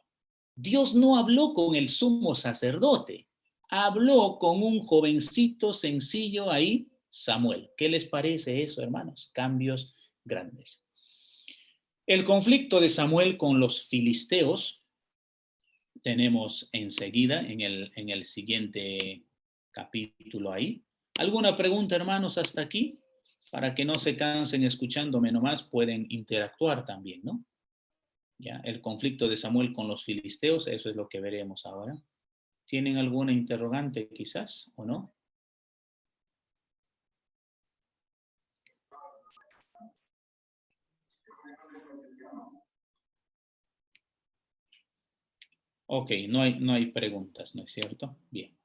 Dios no habló con el sumo sacerdote, habló con un jovencito sencillo ahí, Samuel. ¿Qué les parece eso, hermanos? Cambios grandes. El conflicto de Samuel con los filisteos tenemos enseguida en el siguiente capítulo ahí. ¿Alguna pregunta, hermanos, hasta aquí? Para que no se cansen escuchándome nomás, pueden interactuar también, ¿no? Ya, el conflicto de Samuel con los filisteos, eso es lo que veremos ahora. ¿Tienen alguna interrogante quizás o no? Ok, no hay preguntas, ¿no es cierto? Bien.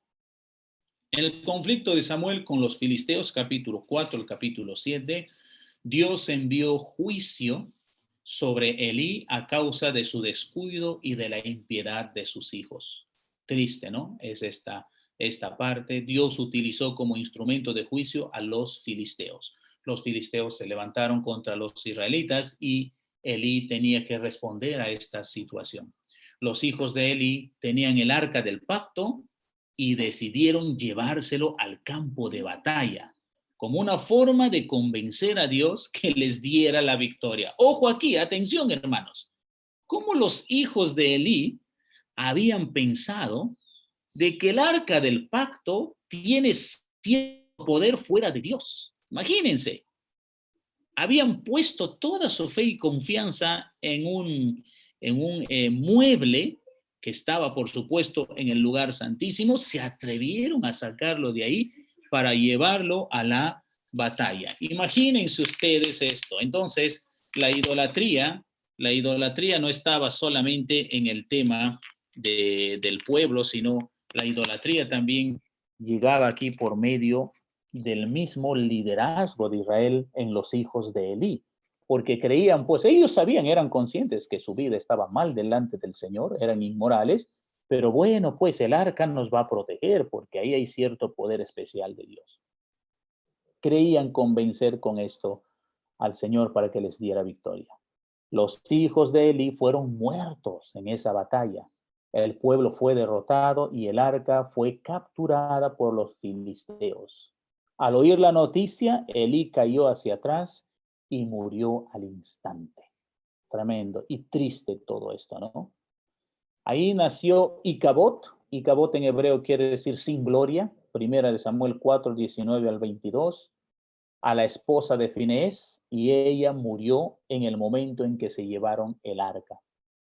En el conflicto de Samuel con los filisteos, capítulo 4, el capítulo 7, Dios envió juicio sobre Elí a causa de su descuido y de la impiedad de sus hijos. Triste, ¿no? Es esta parte. Dios utilizó como instrumento de juicio a los filisteos. Los filisteos se levantaron contra los israelitas y Elí tenía que responder a esta situación. Los hijos de Elí tenían el arca del pacto y decidieron llevárselo al campo de batalla como una forma de convencer a Dios que les diera la victoria. Ojo aquí, atención, hermanos. ¿Cómo los hijos de Elí habían pensado de que el arca del pacto tiene cierto poder fuera de Dios? Imagínense. Habían puesto toda su fe y confianza en un mueble que estaba, por supuesto, en el lugar santísimo. Se atrevieron a sacarlo de ahí para llevarlo a la batalla. Imagínense ustedes esto. Entonces, la idolatría no estaba solamente en el tema del pueblo, sino la idolatría también llegaba aquí por medio del mismo liderazgo de Israel en los hijos de Elí, porque creían, pues ellos sabían, eran conscientes que su vida estaba mal delante del Señor, eran inmorales, Pero bueno, pues el arca nos va a proteger porque ahí hay cierto poder especial de Dios. Creían convencer con esto al Señor para que les diera victoria. Los hijos de Eli fueron muertos en esa batalla. El pueblo fue derrotado y el arca fue capturada por los filisteos. Al oír la noticia, Eli cayó hacia atrás y murió al instante. Tremendo y triste todo esto, ¿no? Ahí nació Icabod. Icabod en hebreo quiere decir sin gloria. Primera de Samuel 4, 19 al 22. A la esposa de Finés, y ella murió en el momento en que se llevaron el arca.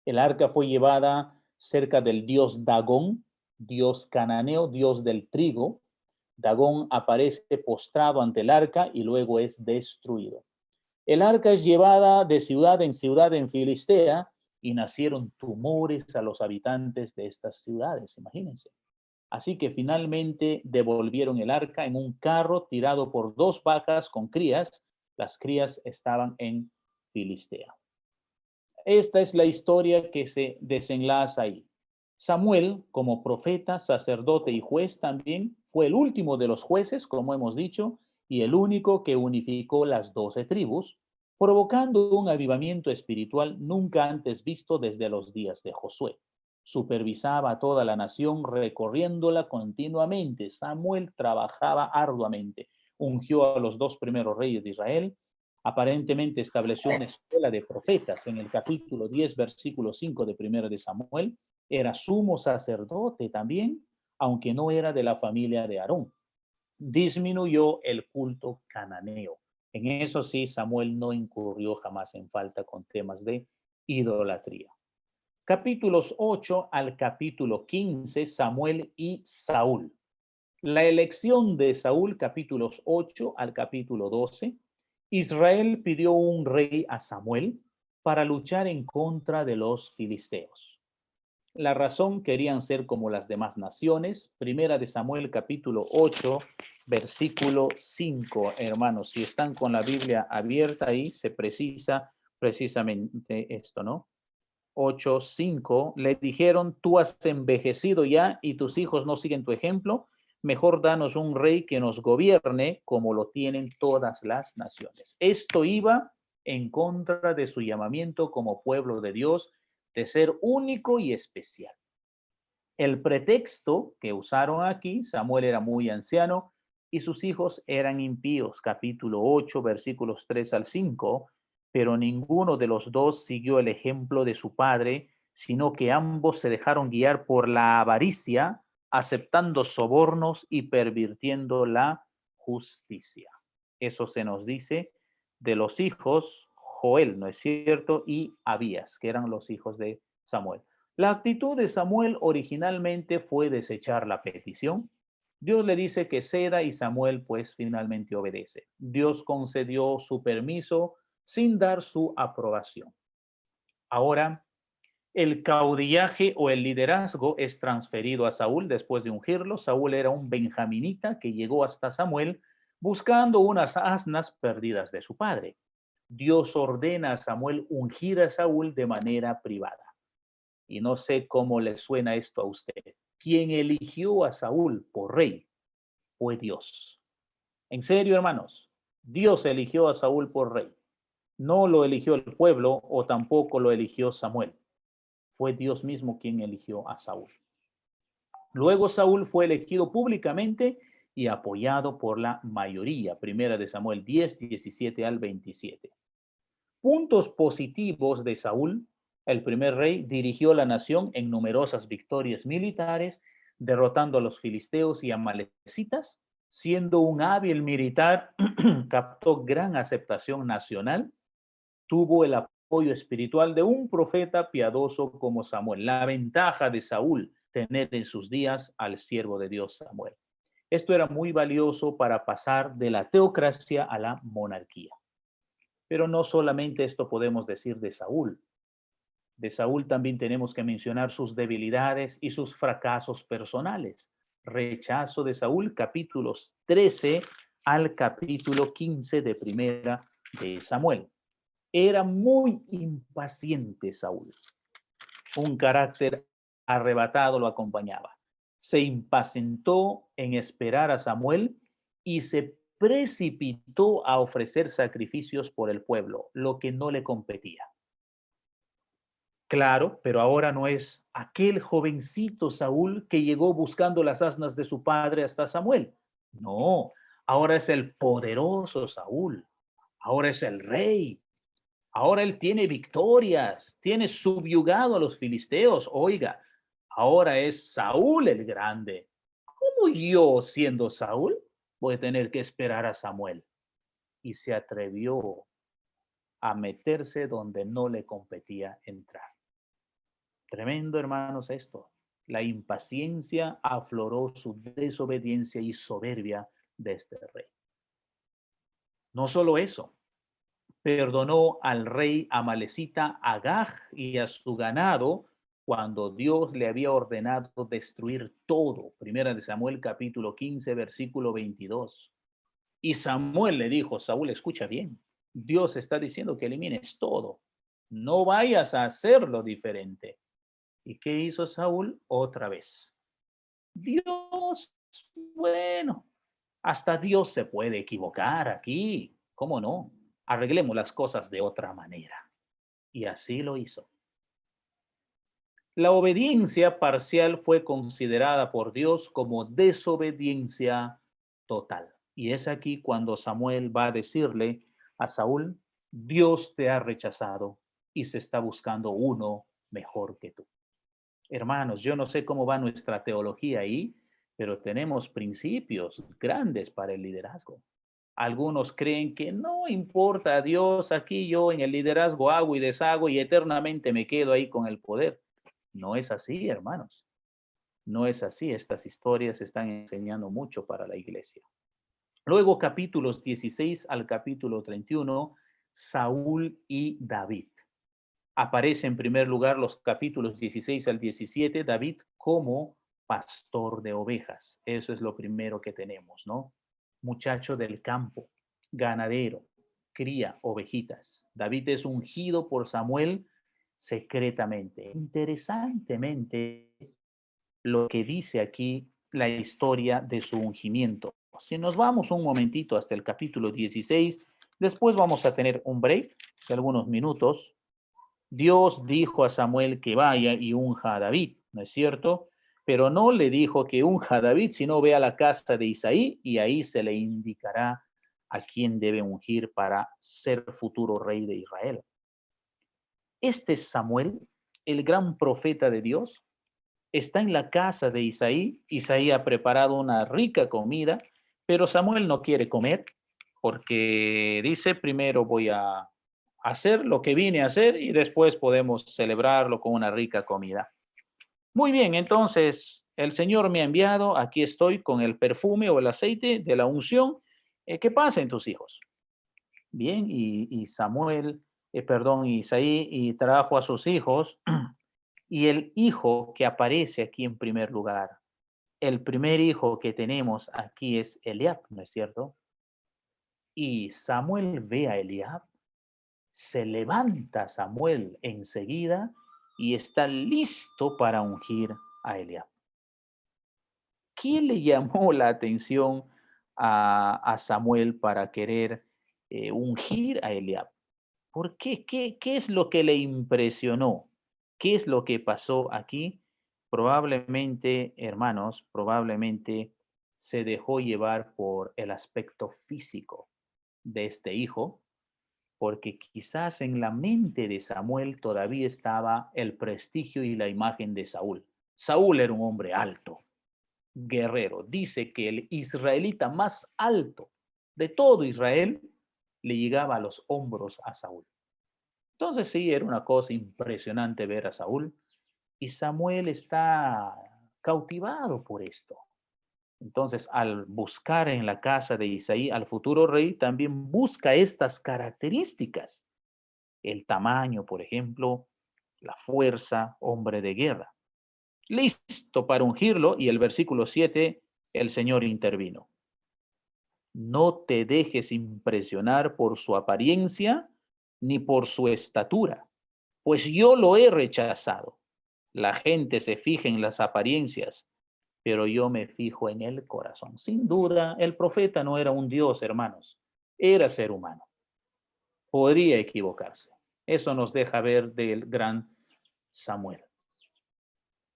El arca fue llevada cerca del dios Dagón, dios cananeo, dios del trigo. Dagón aparece postrado ante el arca y luego es destruido. El arca es llevada de ciudad en Filistea, y nacieron tumores a los habitantes de estas ciudades, imagínense. Así que finalmente devolvieron el arca en un carro tirado por 2 vacas con crías. Las crías estaban en Filistea. Esta es la historia que se desenlaza ahí. Samuel, como profeta, sacerdote y juez también, fue el último de los jueces, como hemos dicho, y el único que unificó las 12 tribus, provocando un avivamiento espiritual nunca antes visto desde los días de Josué. Supervisaba a toda la nación recorriéndola continuamente. Samuel trabajaba arduamente. Ungió a los 2 primeros reyes de Israel. Aparentemente estableció una escuela de profetas en el capítulo 10, versículo 5 de 1 de Samuel. Era sumo sacerdote también, aunque no era de la familia de Aarón. Disminuyó el culto cananeo. En eso sí, Samuel no incurrió jamás en falta con temas de idolatría. Capítulos 8 al capítulo 15, Samuel y Saúl. La elección de Saúl, capítulos 8 al capítulo 12. Israel pidió un rey a Samuel para luchar en contra de los filisteos. La razón, querían ser como las demás naciones. Primera de Samuel, capítulo 8, versículo 5. Hermanos, si están con la Biblia abierta ahí, se precisa precisamente esto, ¿no? 8:5, le dijeron: tú has envejecido ya y tus hijos no siguen tu ejemplo. Mejor danos un rey que nos gobierne como lo tienen todas las naciones. Esto iba en contra de su llamamiento como pueblo de Dios, de ser único y especial. El pretexto que usaron aquí: Samuel era muy anciano y sus hijos eran impíos. Capítulo 8, versículos 3 al 5. Pero ninguno de los dos siguió el ejemplo de su padre, sino que ambos se dejaron guiar por la avaricia, aceptando sobornos y pervirtiendo la justicia. Eso se nos dice de los hijos Joel, ¿no es cierto? Y Abías, que eran los hijos de Samuel. La actitud de Samuel originalmente fue desechar la petición. Dios le dice que ceda y Samuel pues finalmente obedece. Dios concedió su permiso sin dar su aprobación. Ahora, el caudillaje o el liderazgo es transferido a Saúl después de ungirlo. Saúl era un benjaminita que llegó hasta Samuel buscando unas asnas perdidas de su padre. Dios ordena a Samuel ungir a Saúl de manera privada. Y no sé cómo le suena esto a usted. Quien eligió a Saúl por rey fue Dios. En serio, hermanos, Dios eligió a Saúl por rey. No lo eligió el pueblo o tampoco lo eligió Samuel. Fue Dios mismo quien eligió a Saúl. Luego Saúl fue elegido públicamente y apoyado por la mayoría. Primera de Samuel 10, 17 al 27. Puntos positivos de Saúl: el primer rey dirigió la nación en numerosas victorias militares, derrotando a los filisteos y amalecitas. Siendo un hábil militar, captó gran aceptación nacional. Tuvo el apoyo espiritual de un profeta piadoso como Samuel. La ventaja de Saúl: tener en sus días al siervo de Dios Samuel. Esto era muy valioso para pasar de la teocracia a la monarquía. Pero no solamente esto podemos decir de Saúl. De Saúl también tenemos que mencionar sus debilidades y sus fracasos personales. Rechazo de Saúl, capítulos 13 al capítulo 15 de Primera de Samuel. Era muy impaciente Saúl, un carácter arrebatado lo acompañaba. Se impacientó en esperar a Samuel y se precipitó a ofrecer sacrificios por el pueblo, lo que no le competía. Claro, pero ahora no es aquel jovencito Saúl que llegó buscando las asnas de su padre hasta Samuel. No, ahora es el poderoso Saúl. Ahora es el rey. Ahora él tiene victorias, tiene subyugado a los filisteos. Oiga, ahora es Saúl el grande. ¿Cómo yo, siendo Saúl, voy a tener que esperar a Samuel? Y se atrevió a meterse donde no le competía entrar. Tremendo, hermanos, esto. La impaciencia afloró su desobediencia y soberbia de este rey. No solo eso, perdonó al rey amalecita Agag y a su ganado cuando Dios le había ordenado destruir todo. Primera de Samuel capítulo 15, versículo 22. Y Samuel le dijo, Saúl, escucha bien, Dios está diciendo que elimines todo. No vayas a hacerlo diferente. ¿Y qué hizo Saúl? Otra vez. Dios, bueno, hasta Dios se puede equivocar aquí. ¿Cómo no? Arreglemos las cosas de otra manera. Y así lo hizo. La obediencia parcial fue considerada por Dios como desobediencia total. Y es aquí cuando Samuel va a decirle a Saúl, Dios te ha rechazado y se está buscando uno mejor que tú. Hermanos, yo no sé cómo va nuestra teología ahí, pero tenemos principios grandes para el liderazgo. Algunos creen que no importa a Dios, aquí yo en el liderazgo hago y deshago y eternamente me quedo ahí con el poder. No es así, hermanos. No es así. Estas historias están enseñando mucho para la iglesia. Luego, capítulos 16 al capítulo 31, Saúl y David. Aparece en primer lugar los capítulos 16 al 17, David como pastor de ovejas. Eso es lo primero que tenemos, ¿no? Muchacho del campo, ganadero, cría ovejitas. David es ungido por Samuel secretamente. Interesantemente, lo que dice aquí la historia de su ungimiento. Si nos vamos un momentito hasta el capítulo 16, después vamos a tener un break de algunos minutos. Dios dijo a Samuel que vaya y unja a David, ¿no es cierto? Pero no le dijo que unja a David, sino ve a la casa de Isaí y ahí se le indicará a quién debe ungir para ser futuro rey de Israel. Este Samuel, el gran profeta de Dios, está en la casa de Isaí. Isaí ha preparado una rica comida, pero Samuel no quiere comer porque dice, primero voy a hacer lo que vine a hacer y después podemos celebrarlo con una rica comida. Muy bien, entonces el Señor me ha enviado, aquí estoy con el perfume o el aceite de la unción. ¿Qué pasa en tus hijos? Bien, y Isaí y trajo a sus hijos y el hijo que aparece aquí en primer lugar, el primer hijo que tenemos aquí es Eliab, ¿no es cierto? Y Samuel ve a Eliab, se levanta Samuel enseguida y está listo para ungir a Eliab. ¿Qué le llamó la atención a Samuel para querer ungir a Eliab? ¿Por qué? ¿Qué es lo que le impresionó? ¿Qué es lo que pasó aquí? Probablemente, hermanos, probablemente se dejó llevar por el aspecto físico de este hijo, porque quizás en la mente de Samuel todavía estaba el prestigio y la imagen de Saúl. Saúl era un hombre alto, guerrero. Dice que el israelita más alto de todo Israel le llegaba a los hombros a Saúl. Entonces sí, era una cosa impresionante ver a Saúl y Samuel está cautivado por esto. Entonces, al buscar en la casa de Isaí al futuro rey, también busca estas características. El tamaño, por ejemplo, la fuerza, hombre de guerra. Listo para ungirlo y el versículo 7, el Señor intervino. No te dejes impresionar por su apariencia ni por su estatura, pues yo lo he rechazado. La gente se fija en las apariencias, pero yo me fijo en el corazón. Sin duda, el profeta no era un Dios, hermanos. Era ser humano. Podría equivocarse. Eso nos deja ver del gran Samuel.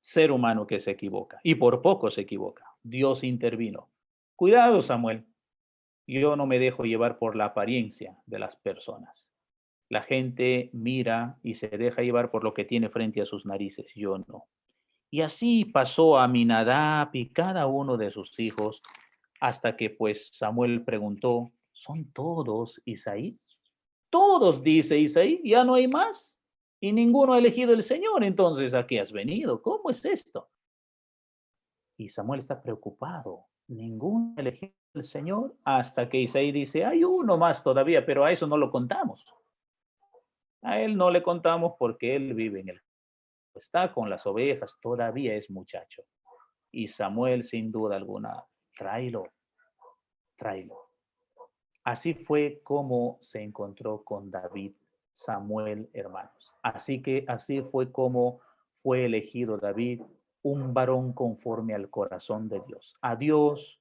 Ser humano que se equivoca. Y por poco se equivoca. Dios intervino. Cuidado, Samuel. Yo no me dejo llevar por la apariencia de las personas. La gente mira y se deja llevar por lo que tiene frente a sus narices. Yo no. Y así pasó a Aminadab y cada uno de sus hijos hasta que pues Samuel preguntó, ¿son todos Isaí? Todos, dice Isaí, ya no hay más. Y ninguno ha elegido el Señor. Entonces, ¿a qué has venido? ¿Cómo es esto? Y Samuel está preocupado. Ninguno ha elegido el Señor hasta que Isaí dice, hay uno más todavía, pero a eso no lo contamos. A él no le contamos porque él vive en el campo, está con las ovejas, todavía es muchacho. Y Samuel, sin duda alguna, tráelo, tráelo. Así fue como se encontró con David, Samuel, hermanos. Así fue como fue elegido David, un varón conforme al corazón de Dios. A Dios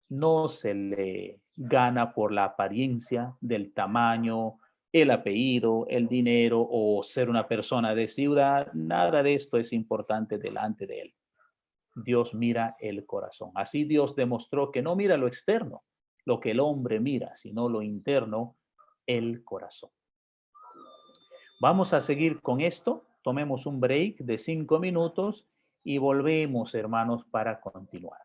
no se le gana por la apariencia del tamaño, el apellido, el dinero o ser una persona de ciudad. Nada de esto es importante delante de él. Dios mira el corazón. Así Dios demostró que no mira lo externo, lo que el hombre mira, sino lo interno, el corazón. Vamos a seguir con esto. Tomemos un break de 5 minutos y volvemos, hermanos, para continuar.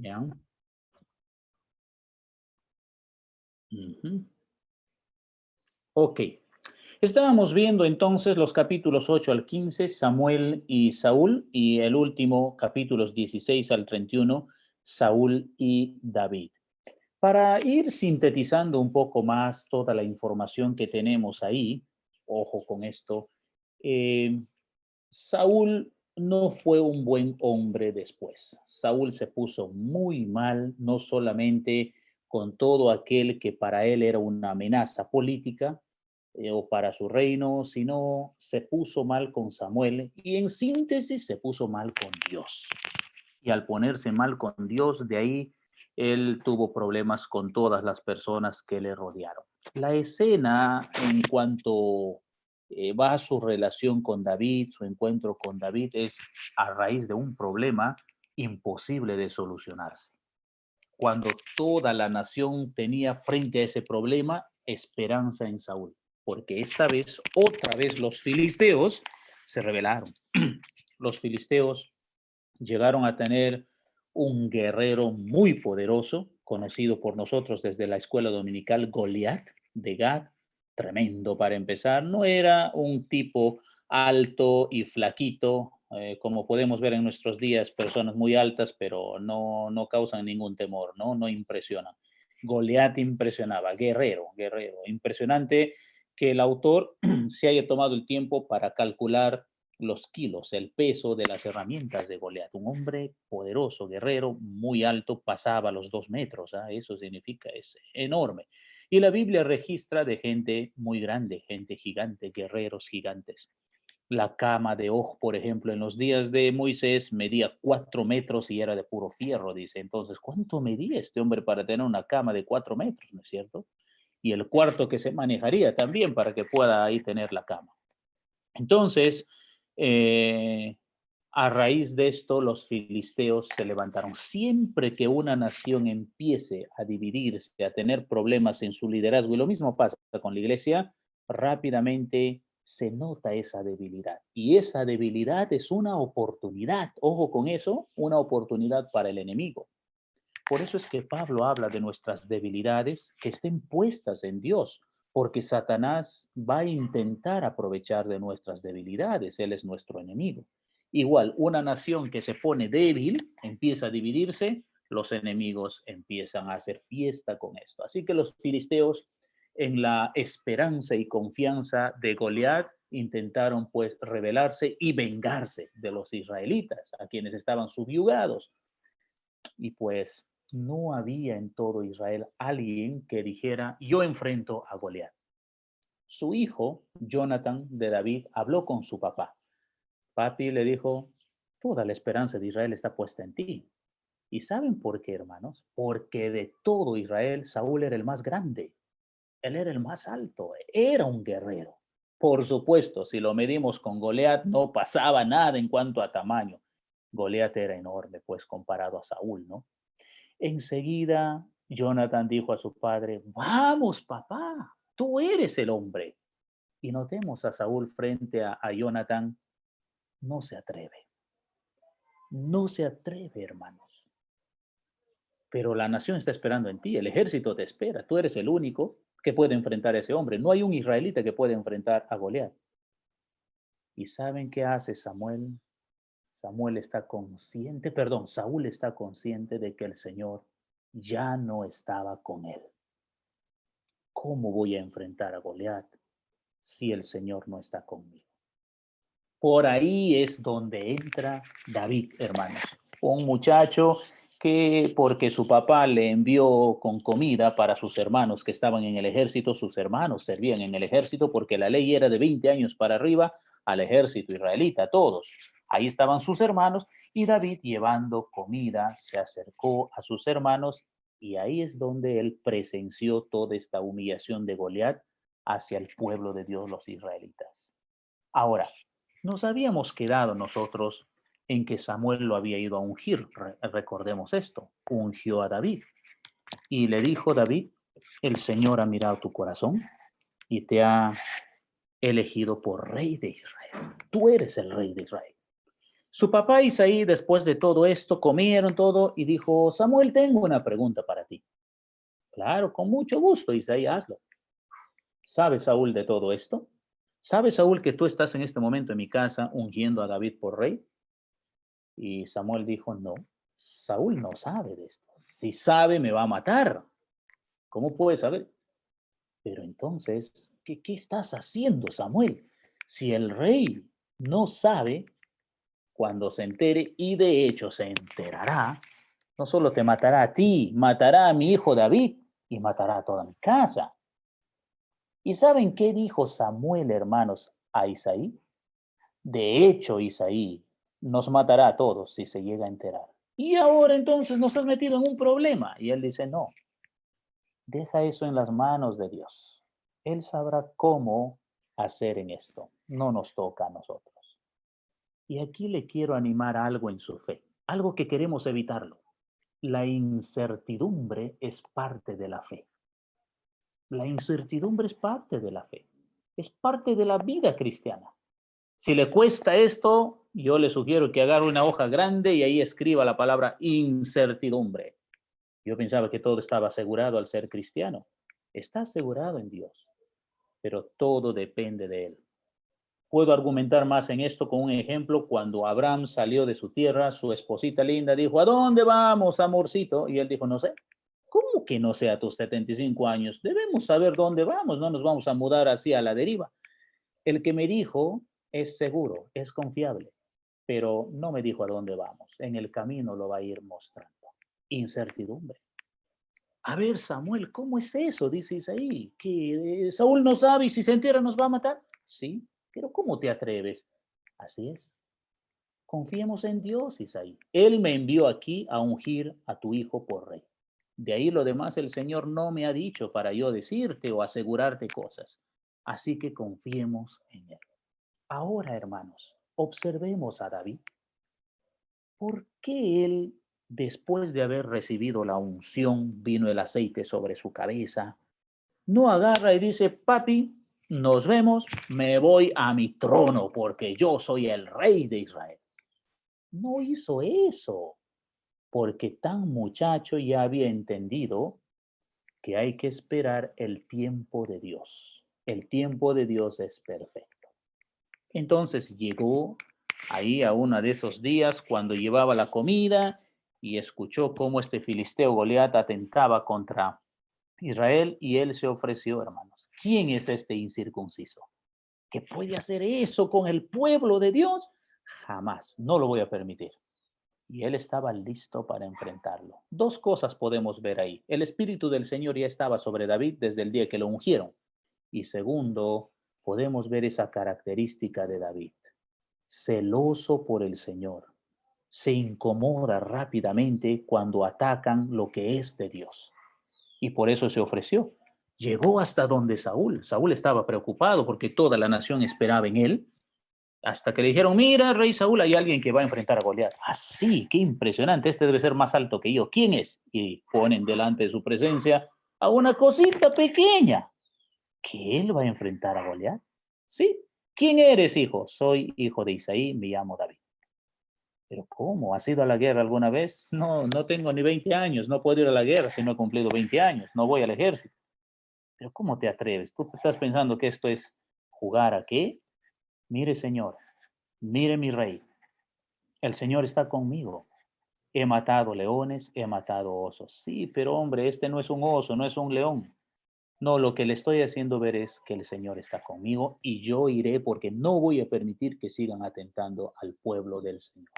¿Ya? Ok. Estábamos viendo entonces los capítulos 8 al 15, Samuel y Saúl, y el último, capítulos 16 al 31, Saúl y David. Para ir sintetizando un poco más toda la información que tenemos ahí, ojo con esto, Saúl no fue un buen hombre después. Saúl se puso muy mal, no solamente con todo aquel que para él era una amenaza política o para su reino, sino se puso mal con Samuel y en síntesis se puso mal con Dios. Y al ponerse mal con Dios, de ahí él tuvo problemas con todas las personas que le rodearon. La escena en cuanto va a su relación con David, su encuentro con David, es a raíz de un problema imposible de solucionarse. Cuando toda la nación tenía frente a ese problema, esperanza en Saúl, porque esta vez, otra vez los filisteos se rebelaron. Los filisteos llegaron a tener un guerrero muy poderoso, conocido por nosotros desde la escuela dominical, Goliat de Gad, tremendo para empezar. No era un tipo alto y flaquito, como podemos ver en nuestros días, personas muy altas, pero no causan ningún temor, no impresionan. Goliat impresionaba, guerrero, impresionante que el autor se haya tomado el tiempo para calcular los kilos, el peso de las herramientas de Goliat. Un hombre poderoso, guerrero, muy alto, pasaba los 2 metros. Eso significa, es enorme. Y la Biblia registra de gente muy grande, gente gigante, guerreros gigantes. La cama de Og, por ejemplo, en los días de Moisés medía 4 metros y era de puro fierro, dice. Entonces, ¿cuánto medía este hombre para tener una cama de 4 metros, no es cierto? Y el cuarto que se manejaría también para que pueda ahí tener la cama. Entonces, a raíz de esto, los filisteos se levantaron. Siempre que una nación empiece a dividirse, a tener problemas en su liderazgo, y lo mismo pasa con la iglesia, rápidamente se nota esa debilidad. Y esa debilidad es una oportunidad, ojo con eso, una oportunidad para el enemigo. Por eso es que Pablo habla de nuestras debilidades que estén puestas en Dios, porque Satanás va a intentar aprovechar de nuestras debilidades, él es nuestro enemigo. Igual, una nación que se pone débil, empieza a dividirse, los enemigos empiezan a hacer fiesta con esto. Así que los filisteos, en la esperanza y confianza de Goliat, intentaron pues rebelarse y vengarse de los israelitas, a quienes estaban subyugados. Y pues no había en todo Israel alguien que dijera, yo enfrento a Goliat. Su hijo, Jonathan de David, habló con su papá. Papi le dijo, toda la esperanza de Israel está puesta en ti. ¿Y saben por qué, hermanos? Porque de todo Israel, Saúl era el más grande. Él era el más alto, era un guerrero. Por supuesto, si lo medimos con Goliat, no pasaba nada en cuanto a tamaño. Goliat era enorme, pues comparado a Saúl, ¿no? Enseguida, Jonathan dijo a su padre, vamos, papá, tú eres el hombre. Y notemos a Saúl frente a Jonathan, no se atreve. No se atreve, hermanos. Pero la nación está esperando en ti, el ejército te espera, tú eres el único que puede enfrentar a ese hombre. No hay un israelita que pueda enfrentar a Goliat. ¿Y saben qué hace Samuel? Saúl está consciente de que el Señor ya no estaba con él. ¿Cómo voy a enfrentar a Goliat si el Señor no está conmigo? Por ahí es donde entra David, hermanos. Un muchacho que porque su papá le envió con comida para sus hermanos que estaban en el ejército, sus hermanos servían en el ejército porque la ley era de 20 años para arriba al ejército israelita, todos. Ahí estaban sus hermanos y David llevando comida se acercó a sus hermanos y ahí es donde él presenció toda esta humillación de Goliat hacia el pueblo de Dios, los israelitas. Ahora, nos habíamos quedado nosotros en que Samuel lo había ido a ungir. Recordemos esto, ungió a David. Y le dijo David, el Señor ha mirado tu corazón y te ha elegido por rey de Israel. Tú eres el rey de Israel. Su papá Isaí, después de todo esto, comieron todo y dijo, Samuel, tengo una pregunta para ti. Claro, con mucho gusto, Isaí, hazlo. ¿Sabe Saúl de todo esto? ¿Sabe Saúl que tú estás en este momento en mi casa ungiendo a David por rey? Y Samuel dijo, no, Saúl no sabe de esto. Si sabe, me va a matar. ¿Cómo puede saber? Pero entonces, ¿qué estás haciendo, Samuel? Si el rey no sabe, cuando se entere, y de hecho se enterará, no solo te matará a ti, matará a mi hijo David y matará a toda mi casa. ¿Y saben qué dijo Samuel, hermanos, a Isaí? De hecho, Isaí nos matará a todos si se llega a enterar. Y ahora entonces nos has metido en un problema. Y él dice, no, deja eso en las manos de Dios. Él sabrá cómo hacer en esto. No nos toca a nosotros. Y aquí le quiero animar a algo en su fe, algo que queremos evitarlo. La incertidumbre es parte de la fe. La incertidumbre es parte de la fe. Es parte de la vida cristiana. Si le cuesta esto, yo le sugiero que agarre una hoja grande y ahí escriba la palabra incertidumbre. Yo pensaba que todo estaba asegurado al ser cristiano. Está asegurado en Dios, pero todo depende de Él. Puedo argumentar más en esto con un ejemplo. Cuando Abraham salió de su tierra, su esposita linda dijo, ¿a dónde vamos, amorcito? Y él dijo, no sé. ¿Cómo que no sé a tus 75 años? Debemos saber dónde vamos, no nos vamos a mudar así a la deriva. El que me dijo es seguro, es confiable, pero no me dijo a dónde vamos. En el camino lo va a ir mostrando. Incertidumbre. A ver, Samuel, ¿cómo es eso? Dice Isaí, que Saúl no sabe y si se entera nos va a matar. Sí, pero ¿cómo te atreves? Así es. Confiemos en Dios, Isaí. Él me envió aquí a ungir a tu hijo por rey. De ahí lo demás el Señor no me ha dicho para yo decirte o asegurarte cosas. Así que confiemos en Él. Ahora, hermanos, observemos a David. ¿Por qué él, después de haber recibido la unción, vino el aceite sobre su cabeza, no agarra y dice, papi, nos vemos, me voy a mi trono porque yo soy el rey de Israel? No hizo eso, porque tan muchacho ya había entendido que hay que esperar el tiempo de Dios. El tiempo de Dios es perfecto. Entonces llegó ahí a uno de esos días cuando llevaba la comida y escuchó cómo este filisteo Goliat atentaba contra Israel y él se ofreció, hermanos. ¿Quién es este incircunciso que puede hacer eso con el pueblo de Dios? Jamás, no lo voy a permitir. Y él estaba listo para enfrentarlo. Dos cosas podemos ver ahí. El Espíritu del Señor ya estaba sobre David desde el día que lo ungieron. Y segundo, podemos ver esa característica de David. Celoso por el Señor. Se incomoda rápidamente cuando atacan lo que es de Dios. Y por eso se ofreció. Llegó hasta donde Saúl. Saúl estaba preocupado porque toda la nación esperaba en él. Hasta que le dijeron, mira, rey Saúl, hay alguien que va a enfrentar a Goliat. Así, qué impresionante, este debe ser más alto que yo. ¿Quién es? Y ponen delante de su presencia a una cosita pequeña. ¿Que él va a enfrentar a Goliat? Sí. ¿Quién eres, hijo? Soy hijo de Isaí, me llamo David. ¿Pero cómo? ¿Has ido a la guerra alguna vez? No, no tengo ni 20 años, no puedo ir a la guerra si no he cumplido 20 años, no voy al ejército. ¿Pero cómo te atreves? ¿Tú estás pensando que esto es jugar a qué? Mire, Señor, mire mi rey, el Señor está conmigo. He matado leones, he matado osos. Sí, pero hombre, este no es un oso, no es un león. No, lo que le estoy haciendo ver es que el Señor está conmigo y yo iré porque no voy a permitir que sigan atentando al pueblo del Señor.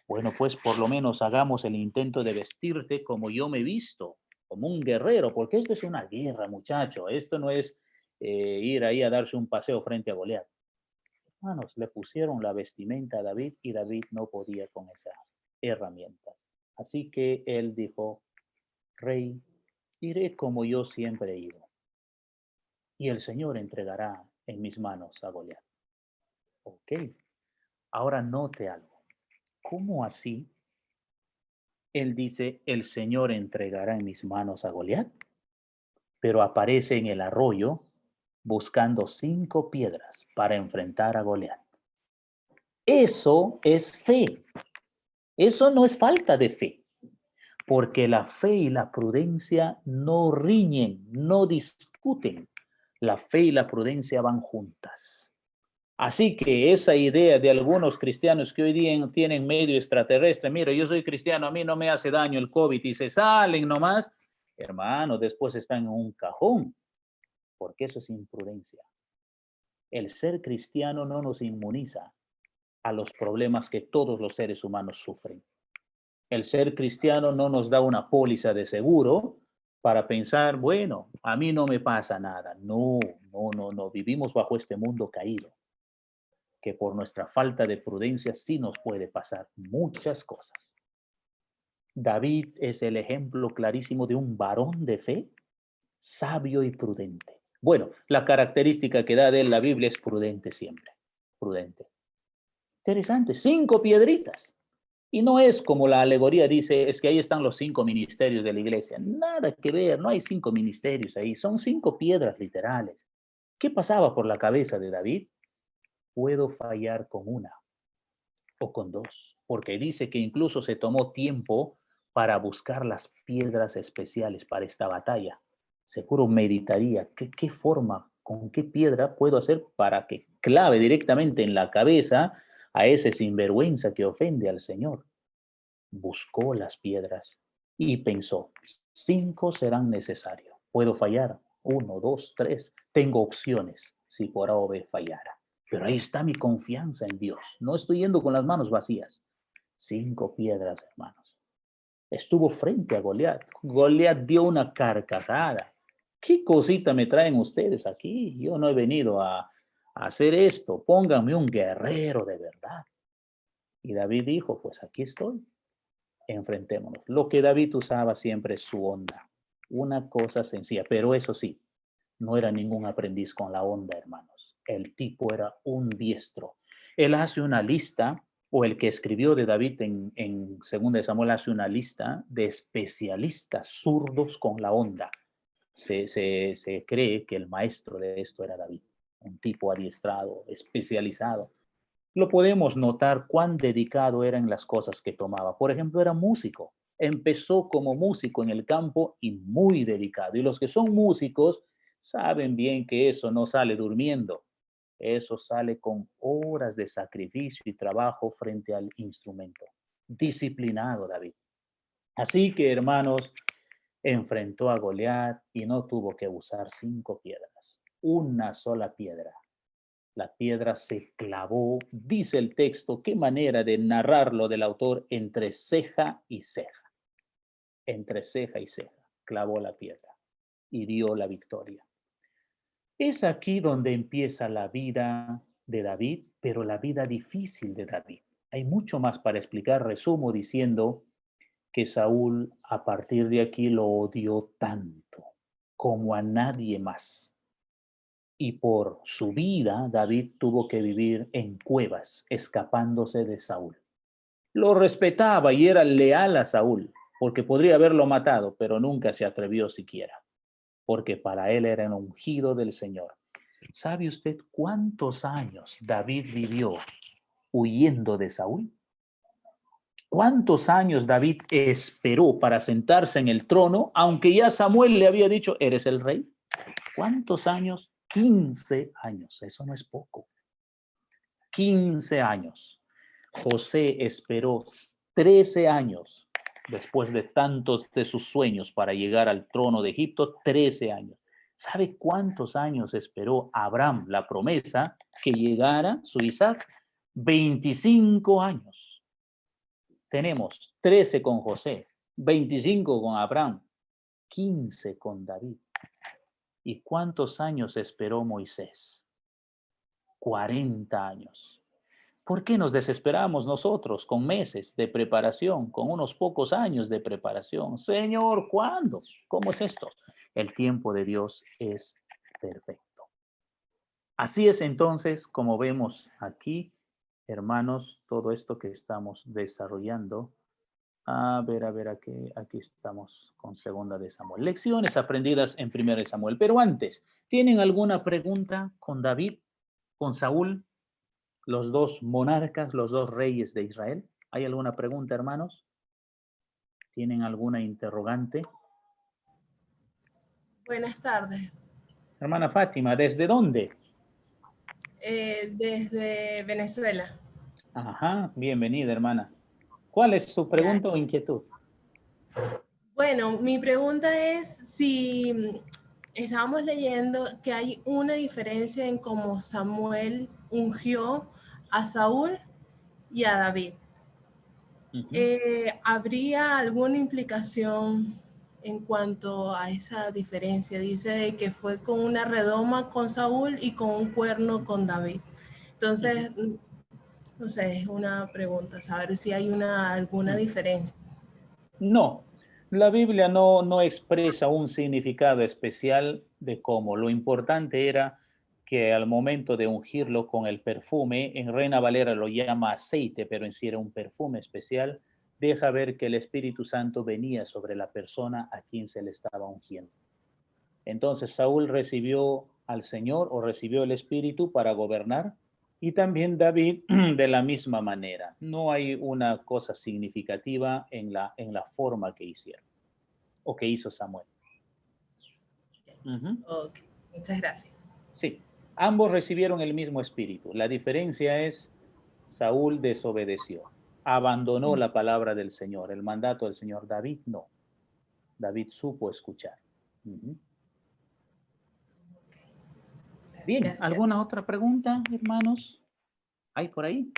Bueno, pues por lo menos hagamos el intento de vestirte como yo me he visto, como un guerrero, porque esto es una guerra, muchacho. Esto no es ir ahí a darse un paseo frente a Goliat. Hermanos, le pusieron la vestimenta a David y David no podía con esa herramienta. Así que él dijo, rey, iré como yo siempre he ido, y el Señor entregará en mis manos a Goliat. Ok, ahora note algo. ¿Cómo así? Él dice, el Señor entregará en mis manos a Goliat, pero aparece en el arroyo buscando 5 piedras para enfrentar a Goliat. Eso es fe. Eso no es falta de fe, porque la fe y la prudencia no riñen, no discuten. La fe y la prudencia van juntas. Así que esa idea de algunos cristianos que hoy día tienen medio extraterrestre, mira, yo soy cristiano, a mí no me hace daño el COVID y se salen nomás, hermano, después están en un cajón, porque eso es imprudencia. El ser cristiano no nos inmuniza a los problemas que todos los seres humanos sufren. El ser cristiano no nos da una póliza de seguro para pensar, bueno, a mí no me pasa nada. No, no, no, no. Vivimos bajo este mundo caído, que por nuestra falta de prudencia sí nos puede pasar muchas cosas. David es el ejemplo clarísimo de un varón de fe, sabio y prudente. Bueno, la característica que da de él la Biblia es prudente siempre. Prudente. Interesante, 5 piedritas. Y no es como la alegoría dice, es que ahí están los 5 ministerios de la iglesia. Nada que ver, no hay 5 ministerios ahí, son 5 piedras literales. ¿Qué pasaba por la cabeza de David? Puedo fallar con una o con 2, porque dice que incluso se tomó tiempo para buscar las piedras especiales para esta batalla. Seguro meditaría, ¿qué forma, con qué piedra puedo hacer para que clave directamente en la cabeza a ese sinvergüenza que ofende al Señor? Buscó las piedras y pensó, 5 serán necesarios. Puedo fallar, 1, 2, 3. Tengo opciones si por A o B fallara. Pero ahí está mi confianza en Dios. No estoy yendo con las manos vacías. 5 piedras, hermanos. Estuvo frente a Goliat. Goliat dio una carcajada. ¿Qué cosita me traen ustedes aquí? Yo no he venido a hacer esto. Pónganme un guerrero de verdad. Y David dijo, pues aquí estoy. Enfrentémonos. Lo que David usaba siempre es su onda. Una cosa sencilla, pero eso sí, no era ningún aprendiz con la onda, hermanos. El tipo era un diestro. Él hace una lista, o el que escribió de David en 2 de Samuel hace una lista de especialistas zurdos con la onda. Se cree que el maestro de esto era David, un tipo adiestrado, especializado. Lo podemos notar cuán dedicado era en las cosas que tomaba. Por ejemplo, era músico. Empezó como músico en el campo y muy dedicado. Y los que son músicos saben bien que eso no sale durmiendo. Eso sale con horas de sacrificio y trabajo frente al instrumento. Disciplinado, David. Así que, hermanos, enfrentó a Goliat y no tuvo que usar 5 piedras. Una sola piedra La piedra se clavó, dice el texto, qué manera de narrarlo del autor, entre ceja y ceja. Entre ceja y ceja, clavó la piedra y dio la victoria. Es aquí donde empieza la vida de David, pero la vida difícil de David. Hay mucho más para explicar. Resumo diciendo que Saúl a partir de aquí lo odió tanto como a nadie más. Y por su vida, David tuvo que vivir en cuevas, escapándose de Saúl. Lo respetaba y era leal a Saúl, porque podría haberlo matado, pero nunca se atrevió siquiera, porque para él era el ungido del Señor. ¿Sabe usted cuántos años David vivió huyendo de Saúl? ¿Cuántos años David esperó para sentarse en el trono, aunque ya Samuel le había dicho, eres el rey? ¿Cuántos años? 15 años, eso no es poco. 15 años. José esperó 13 años después de tantos de sus sueños para llegar al trono de Egipto, 13 años. ¿Sabe cuántos años esperó Abraham la promesa que llegara su Isaac? 25 años. Tenemos 13 con José, 25 con Abraham, 15 con David. ¿Y cuántos años esperó Moisés? 40 años. ¿Por qué nos desesperamos nosotros con meses de preparación, con unos pocos años de preparación? Señor, ¿cuándo? ¿Cómo es esto? El tiempo de Dios es perfecto. Así es entonces, como vemos aquí, hermanos, todo esto que estamos desarrollando. A ver, aquí estamos con Segunda de Samuel. Lecciones aprendidas en Primera de Samuel. Pero antes, ¿tienen alguna pregunta con David, con Saúl, los dos monarcas, los dos reyes de Israel? ¿Hay alguna pregunta, hermanos? ¿Tienen alguna interrogante?
Buenas tardes.
Hermana Fátima, ¿desde dónde?
Desde Venezuela.
Ajá, bienvenida, hermana. ¿Cuál es su pregunta o inquietud?
Bueno, mi pregunta es si estábamos leyendo que hay una diferencia en cómo Samuel ungió a Saúl y a David. ¿Habría alguna implicación en cuanto a esa diferencia? Dice de que fue con una redoma con Saúl y con un cuerno con David. Entonces, no sé, es una pregunta, saber si hay alguna diferencia.
No, la Biblia no expresa un significado especial de cómo. Lo importante era que al momento de ungirlo con el perfume, en Reina Valera lo llama aceite, pero en sí era un perfume especial, deja ver que el Espíritu Santo venía sobre la persona a quien se le estaba ungiendo. Entonces Saúl recibió al Señor o recibió el Espíritu para gobernar, y también David de la misma manera. No hay una cosa significativa en la forma que hicieron o que hizo Samuel.
Ok, muchas gracias.
Sí, ambos recibieron el mismo espíritu. La diferencia es, Saúl desobedeció, abandonó la palabra del Señor, el mandato del Señor. David no. David supo escuchar. Bien,
Gracias.
¿alguna otra pregunta, hermanos? ¿Hay por ahí?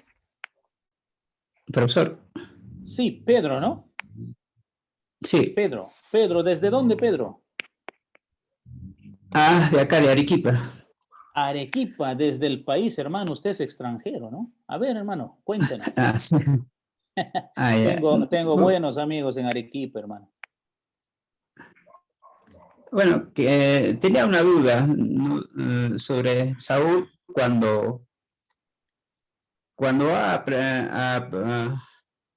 Profesor.
Sí, Pedro, ¿no?
Sí.
Pedro, ¿desde dónde, Pedro?
De acá, de Arequipa.
Arequipa, desde el país, hermano. Usted es extranjero, ¿no? A ver, hermano, cuéntenos.
Sí. Ya.
Tengo buenos amigos en Arequipa, hermano.
Bueno, tenía una duda, ¿no? Sobre Saúl cuando va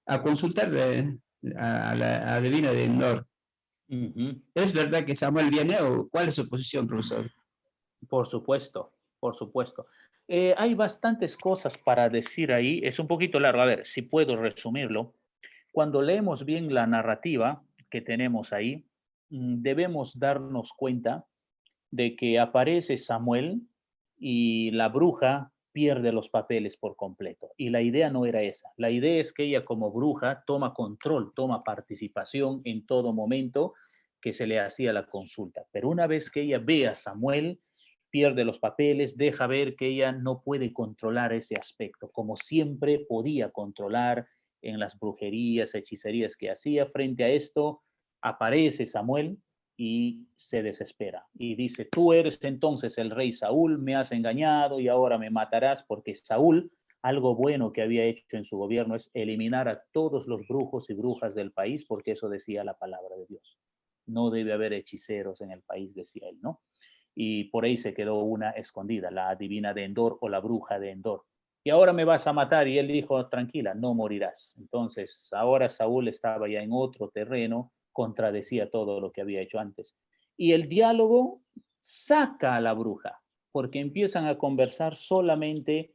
a consultar a la divina de Endor. ¿Es verdad que Samuel viene o cuál es su posición, profesor?
Por supuesto, por supuesto. Hay bastantes cosas para decir ahí. Es un poquito largo. A ver, si puedo resumirlo. Cuando leemos bien la narrativa que tenemos ahí, debemos darnos cuenta de que aparece Samuel y la bruja pierde los papeles por completo. Y la idea no era esa. La idea es que ella como bruja toma control, toma participación en todo momento que se le hacía la consulta. Pero una vez que ella ve a Samuel, pierde los papeles, deja ver que ella no puede controlar ese aspecto, como siempre podía controlar en las brujerías, hechicerías que hacía. Frente a esto, aparece Samuel y se desespera y dice, tú eres entonces el rey Saúl, me has engañado y ahora me matarás, porque Saúl, algo bueno que había hecho en su gobierno es eliminar a todos los brujos y brujas del país, porque eso decía la palabra de Dios. No debe haber hechiceros en el país, decía él, ¿no? Y por ahí se quedó una escondida, la adivina de Endor o la bruja de Endor. Y ahora me vas a matar. Y él dijo, tranquila, no morirás. Entonces, ahora Saúl estaba ya en otro terreno, contradecía todo lo que había hecho antes. Y el diálogo saca a la bruja, porque empiezan a conversar solamente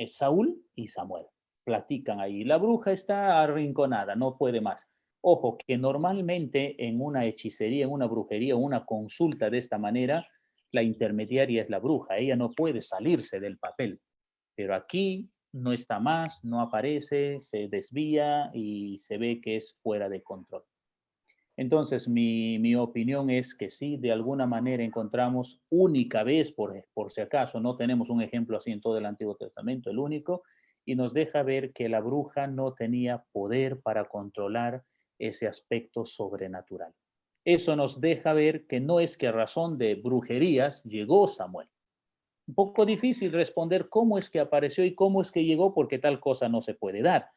Saúl y Samuel. Platican ahí. La bruja está arrinconada, no puede más. Ojo, que normalmente en una hechicería, en una brujería, una consulta de esta manera, la intermediaria es la bruja, ella no puede salirse del papel. Pero aquí no está más, no aparece, se desvía y se ve que es fuera de control. Entonces, mi opinión es que sí, de alguna manera encontramos única vez, por si acaso, no tenemos un ejemplo así en todo el Antiguo Testamento, el único, y nos deja ver que la bruja no tenía poder para controlar ese aspecto sobrenatural. Eso nos deja ver que no es que a razón de brujerías llegó Samuel. Un poco difícil responder cómo es que apareció y cómo es que llegó, porque tal cosa no se puede dar.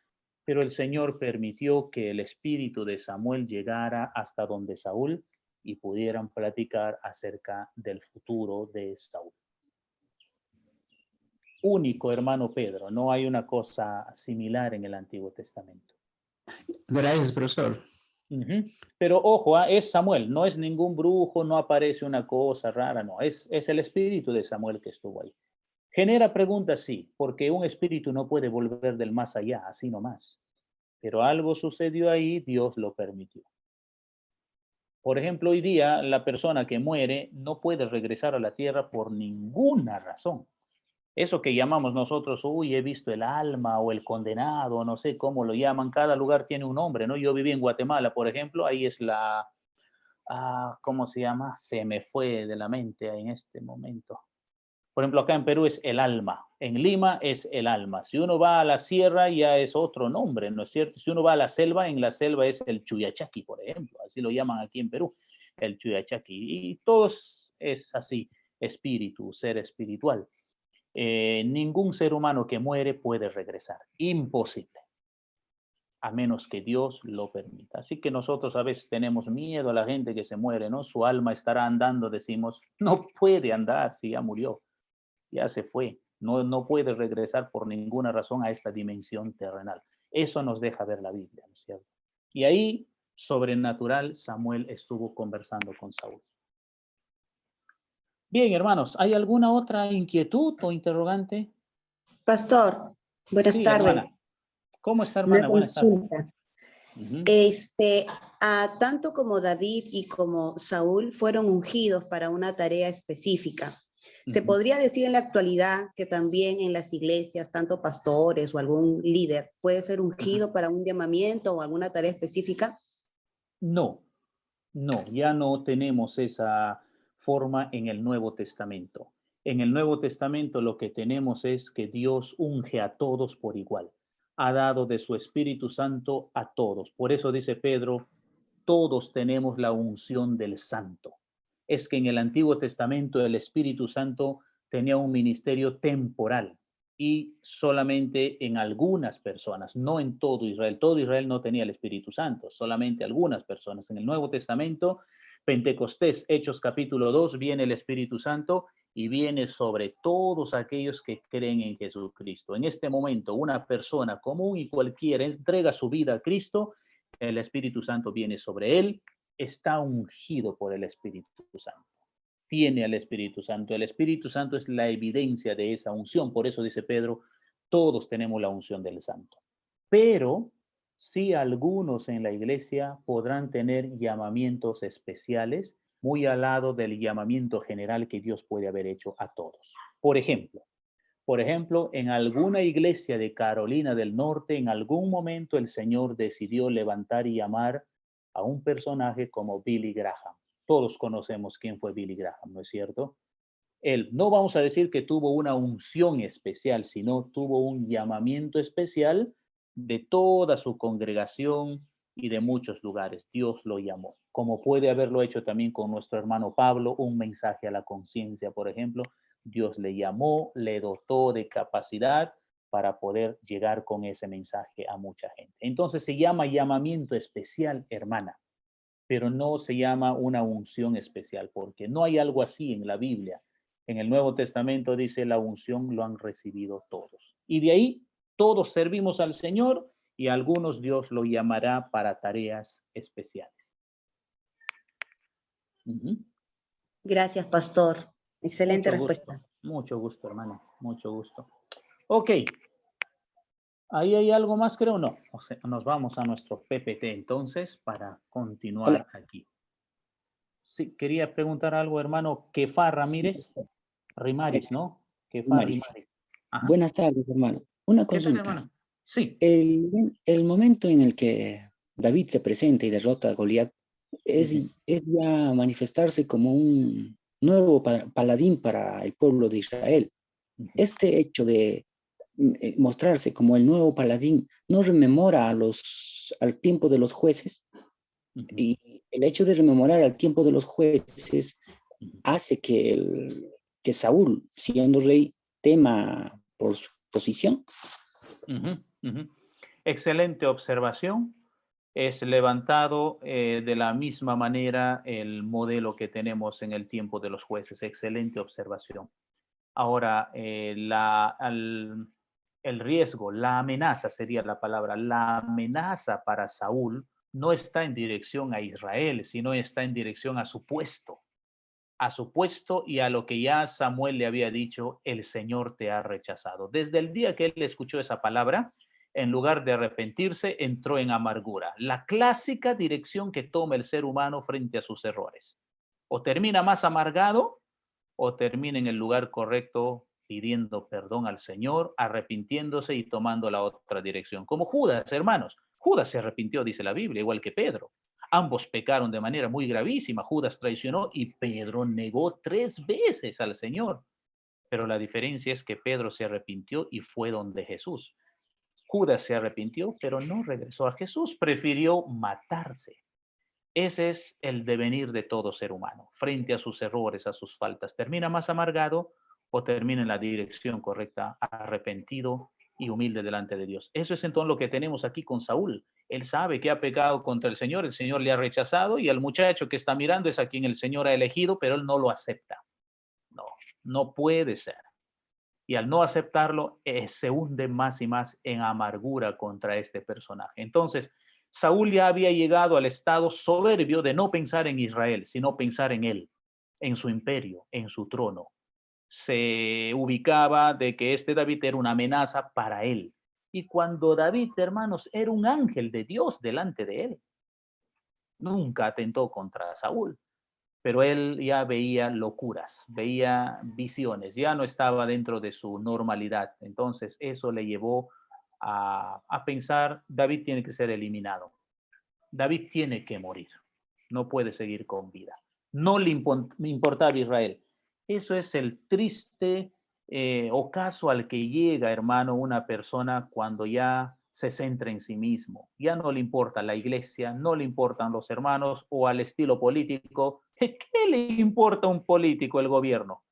Pero el Señor permitió que el espíritu de Samuel llegara hasta donde Saúl y pudieran platicar acerca del futuro de Saúl. Único, hermano Pedro, no hay una cosa similar en el Antiguo Testamento.
Gracias, profesor.
Pero ojo, es Samuel, no es ningún brujo, no aparece una cosa rara, no, es el espíritu de Samuel que estuvo ahí. Genera preguntas, sí, porque un espíritu no puede volver del más allá, así nomás. Pero algo sucedió ahí, Dios lo permitió. Por ejemplo, hoy día la persona que muere no puede regresar a la tierra por ninguna razón. Eso que llamamos nosotros, uy, he visto el alma o el condenado, no sé cómo lo llaman, cada lugar tiene un nombre, ¿no? Yo viví en Guatemala, por ejemplo, ahí es ¿cómo se llama? Se me fue de la mente en este momento. Por ejemplo, acá en Perú es el alma, en Lima es el alma. Si uno va a la sierra ya es otro nombre, ¿no es cierto? Si uno va a la selva, en la selva es el Chuyachaki, por ejemplo, así lo llaman aquí en Perú, el Chuyachaki. Y todos es así, espíritu, ser espiritual. Ningún ser humano que muere puede regresar, imposible, a menos que Dios lo permita. Así que nosotros a veces tenemos miedo a la gente que se muere, ¿no? Su alma estará andando, decimos, no puede andar si ya murió. Ya se fue, no puede regresar por ninguna razón a esta dimensión terrenal. Eso nos deja ver la Biblia, ¿no es cierto? Y ahí, sobrenatural, Samuel estuvo conversando con Saúl. Bien, hermanos, ¿hay alguna otra inquietud o interrogante?
Pastor, buenas
Sí,
tardes.
hermana. ¿Cómo está,
Una
hermana? Buenas tardes.
consulta. Tanto como David y como Saúl fueron ungidos para una tarea específica. ¿Se podría decir en la actualidad que también en las iglesias, tanto pastores o algún líder puede ser ungido para un llamamiento o alguna tarea específica?
No, ya no tenemos esa forma en el Nuevo Testamento. En el Nuevo Testamento lo que tenemos es que Dios unge a todos por igual. Ha dado de su Espíritu Santo a todos. Por eso dice Pedro, todos tenemos la unción del Santo. Es que en el Antiguo Testamento el Espíritu Santo tenía un ministerio temporal y solamente en algunas personas, no en todo Israel. Todo Israel no tenía el Espíritu Santo, solamente algunas personas. En el Nuevo Testamento, Pentecostés, Hechos capítulo 2, viene el Espíritu Santo y viene sobre todos aquellos que creen en Jesucristo. En este momento, una persona común y cualquiera entrega su vida a Cristo, el Espíritu Santo viene sobre él, está ungido por el Espíritu Santo. Tiene al Espíritu Santo. El Espíritu Santo es la evidencia de esa unción. Por eso dice Pedro, todos tenemos la unción del Santo. Pero sí algunos en la iglesia podrán tener llamamientos especiales muy al lado del llamamiento general que Dios puede haber hecho a todos. Por ejemplo, en alguna iglesia de Carolina del Norte, en algún momento el Señor decidió levantar y llamar a un personaje como Billy Graham. Todos conocemos quién fue Billy Graham, ¿no es cierto? Él, no vamos a decir que tuvo una unción especial, sino tuvo un llamamiento especial de toda su congregación y de muchos lugares. Dios lo llamó, como puede haberlo hecho también con nuestro hermano Pablo, un mensaje a la conciencia, por ejemplo. Dios le llamó, le dotó de capacidad para poder llegar con ese mensaje a mucha gente. Entonces se llama llamamiento especial, hermana, pero no se llama una unción especial, porque no hay algo así en la Biblia. En el Nuevo Testamento dice la unción lo han recibido todos. Y de ahí todos servimos al Señor y a algunos Dios lo llamará para tareas especiales.
Gracias, pastor. Excelente respuesta.
Mucho gusto, hermano. Mucho gusto. Ok. ¿Ahí hay algo más, creo? No. O sea, nos vamos a nuestro PPT entonces para continuar. Hola. Aquí. Sí, quería preguntar algo, hermano. Kefa Ramírez. Rimaris, ¿no? Kefa Rimaris.
Buenas tardes, hermano. Una consulta.
¿Qué tal, hermano? Sí.
El momento en el que David se presenta y derrota a Goliat es ya manifestarse como un nuevo paladín para el pueblo de Israel. Este hecho de mostrarse como el nuevo paladín no rememora al tiempo de los jueces, y el hecho de rememorar al tiempo de los jueces hace que Saúl, siendo rey, tema por su posición.
Excelente observación. Es levantado de la misma manera el modelo que tenemos en el tiempo de los jueces. Excelente observación. Ahora, el riesgo, la amenaza sería la palabra, la amenaza para Saúl no está en dirección a Israel, sino está en dirección a su puesto y a lo que ya Samuel le había dicho, el Señor te ha rechazado. Desde el día que él escuchó esa palabra, en lugar de arrepentirse, entró en amargura. La clásica dirección que toma el ser humano frente a sus errores. O termina más amargado, o termina en el lugar correcto pidiendo perdón al Señor, arrepintiéndose y tomando la otra dirección. Como Judas, hermanos. Judas se arrepintió, dice la Biblia, igual que Pedro. Ambos pecaron de manera muy gravísima. Judas traicionó y Pedro negó 3 veces al Señor. Pero la diferencia es que Pedro se arrepintió y fue donde Jesús. Judas se arrepintió, pero no regresó a Jesús. Prefirió matarse. Ese es el devenir de todo ser humano. Frente a sus errores, a sus faltas, termina más amargado o termina en la dirección correcta, arrepentido y humilde delante de Dios. Eso es entonces lo que tenemos aquí con Saúl. Él sabe que ha pecado contra el Señor le ha rechazado y al muchacho que está mirando es a quien el Señor ha elegido, pero él no lo acepta. No puede ser. Y al no aceptarlo, se hunde más y más en amargura contra este personaje. Entonces, Saúl ya había llegado al estado soberbio de no pensar en Israel, sino pensar en él, en su imperio, en su trono. Se ubicaba de que este David era una amenaza para él. Y cuando David, hermanos, era un ángel de Dios delante de él, nunca atentó contra Saúl, pero él ya veía locuras, veía visiones, ya no estaba dentro de su normalidad. Entonces eso le llevó a pensar, David tiene que ser eliminado. David tiene que morir, no puede seguir con vida. No le importaba Israel. Eso es el triste ocaso al que llega, hermano, una persona cuando ya se centra en sí mismo. Ya no le importa la iglesia, no le importan los hermanos o al estilo político. ¿Qué le importa a un político el gobierno?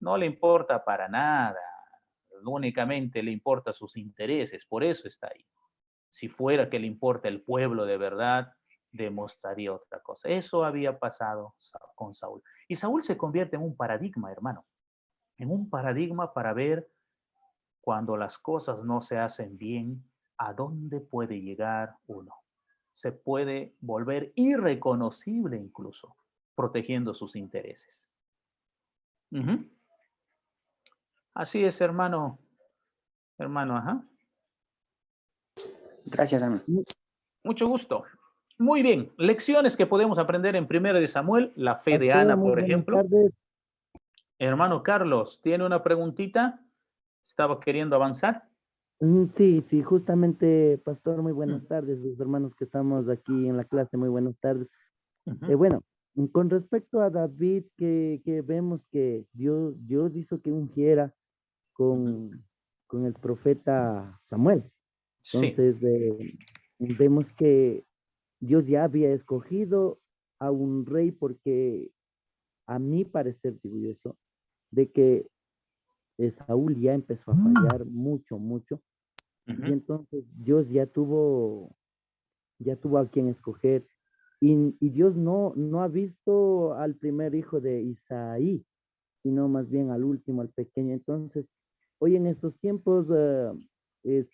No le importa para nada. Únicamente le importa sus intereses, por eso está ahí. Si fuera que le importa el pueblo de verdad, demostraría otra cosa. Eso había pasado con Saúl. Y Saúl se convierte en un paradigma, hermano. En un paradigma para ver cuando las cosas no se hacen bien, a dónde puede llegar uno. Se puede volver irreconocible incluso, protegiendo sus intereses. Así es, hermano. Hermano, ajá.
Gracias, hermano.
Mucho gusto. Muy bien. Lecciones que podemos aprender en 1 Samuel, la fe de Ana, por ejemplo.
Tardes.
Hermano Carlos, ¿tiene una preguntita? ¿Estaba queriendo avanzar?
Sí, justamente, pastor, muy buenas tardes, los hermanos que estamos aquí en la clase, muy buenas tardes. Bueno, con respecto a David, que vemos que Dios hizo que ungiera con el profeta Samuel.
Sí.
Entonces, vemos que Dios ya había escogido a un rey porque, a mi parecer, digo yo eso, de que Saúl ya empezó a fallar mucho, mucho. Y entonces Dios ya tuvo a quien escoger. Y Dios no ha visto al primer hijo de Isaí, sino más bien al último, al pequeño. Entonces, hoy en estos tiempos,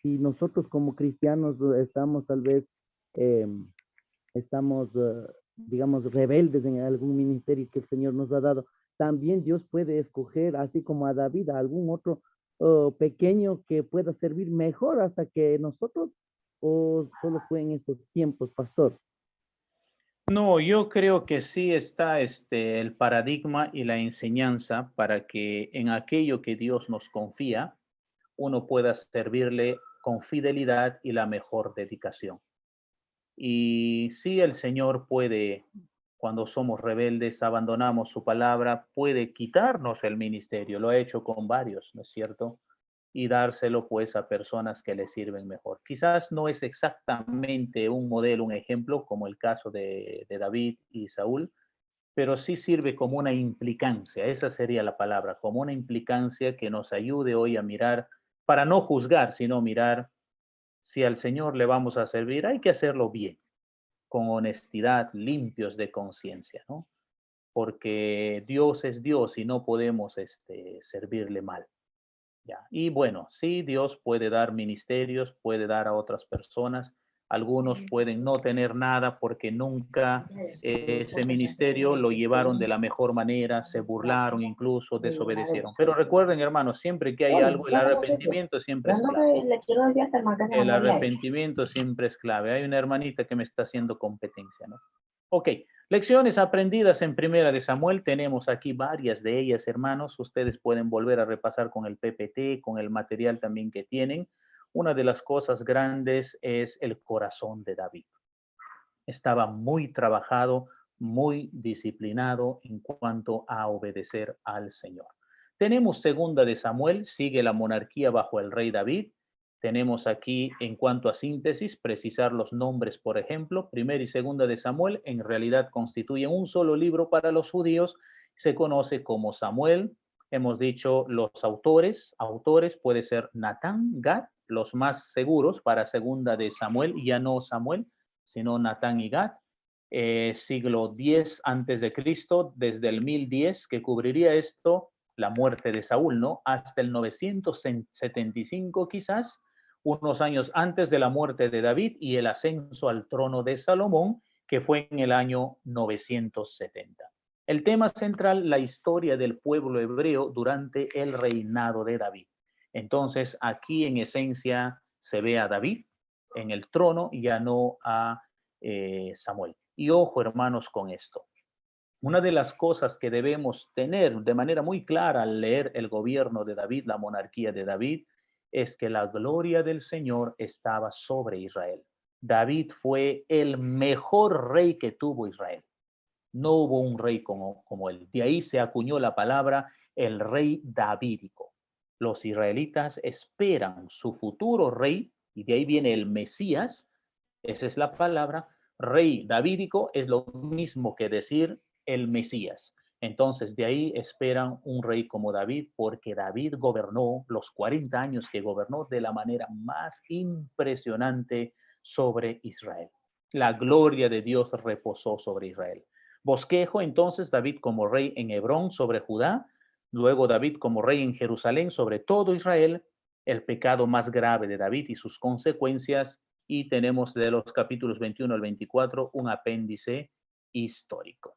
si nosotros como cristianos estamos tal vez, estamos, digamos, rebeldes en algún ministerio que el Señor nos ha dado, también Dios puede escoger, así como a David, a algún otro pequeño que pueda servir mejor hasta que nosotros, o solo fue en esos tiempos, pastor.
No, yo creo que sí está el paradigma y la enseñanza para que en aquello que Dios nos confía, uno pueda servirle con fidelidad y la mejor dedicación. Y sí, el Señor puede, cuando somos rebeldes, abandonamos su palabra, puede quitarnos el ministerio. Lo ha hecho con varios, ¿no es cierto? Y dárselo pues a personas que le sirven mejor. Quizás no es exactamente un modelo, un ejemplo, como el caso de David y Saúl, pero sí sirve como una implicancia, esa sería la palabra, como una implicancia que nos ayude hoy a mirar, para no juzgar, sino mirar si al Señor le vamos a servir, hay que hacerlo bien, con honestidad, limpios de conciencia, ¿no? Porque Dios es Dios y no podemos servirle mal. Ya. Y bueno, sí, Dios puede dar ministerios, puede dar a otras personas. Algunos pueden no tener nada porque nunca ese ministerio lo llevaron de la mejor manera, se burlaron, incluso desobedecieron. Pero recuerden, hermanos, siempre que hay algo, el arrepentimiento siempre es clave. El arrepentimiento siempre es clave. Hay una hermanita que me está haciendo competencia, ¿no? Ok, lecciones aprendidas en Primera de Samuel. Tenemos aquí varias de ellas, hermanos. Ustedes pueden volver a repasar con el PPT, con el material también que tienen. Una de las cosas grandes es el corazón de David. Estaba muy trabajado, muy disciplinado en cuanto a obedecer al Señor. Tenemos Segunda de Samuel, sigue la monarquía bajo el rey David. Tenemos aquí, en cuanto a síntesis, precisar los nombres, por ejemplo. Primera y Segunda de Samuel en realidad constituyen un solo libro para los judíos. Se conoce como Samuel. Hemos dicho los autores. Autores puede ser Natán, Gad, los más seguros para Segunda de Samuel, ya no Samuel, sino Natán y Gad. Siglo X antes de Cristo, desde el 1010, que cubriría esto, la muerte de Saúl, ¿no? Hasta el 975 quizás, unos años antes de la muerte de David y el ascenso al trono de Salomón, que fue en el año 970. El tema central, la historia del pueblo hebreo durante el reinado de David. Entonces, aquí en esencia se ve a David en el trono y ya no a Samuel. Y ojo, hermanos, con esto. Una de las cosas que debemos tener de manera muy clara al leer el gobierno de David, la monarquía de David, es que la gloria del Señor estaba sobre Israel. David fue el mejor rey que tuvo Israel. No hubo un rey como él. De ahí se acuñó la palabra el rey davídico. Los israelitas esperan su futuro rey, y de ahí viene el Mesías. Esa es la palabra. Rey davídico es lo mismo que decir el Mesías. Entonces, de ahí esperan un rey como David, porque David gobernó los 40 años que gobernó de la manera más impresionante sobre Israel. La gloria de Dios reposó sobre Israel. Bosquejo entonces David como rey en Hebrón sobre Judá, luego David como rey en Jerusalén sobre todo Israel, el pecado más grave de David y sus consecuencias, y tenemos de los capítulos 21 al 24 un apéndice histórico.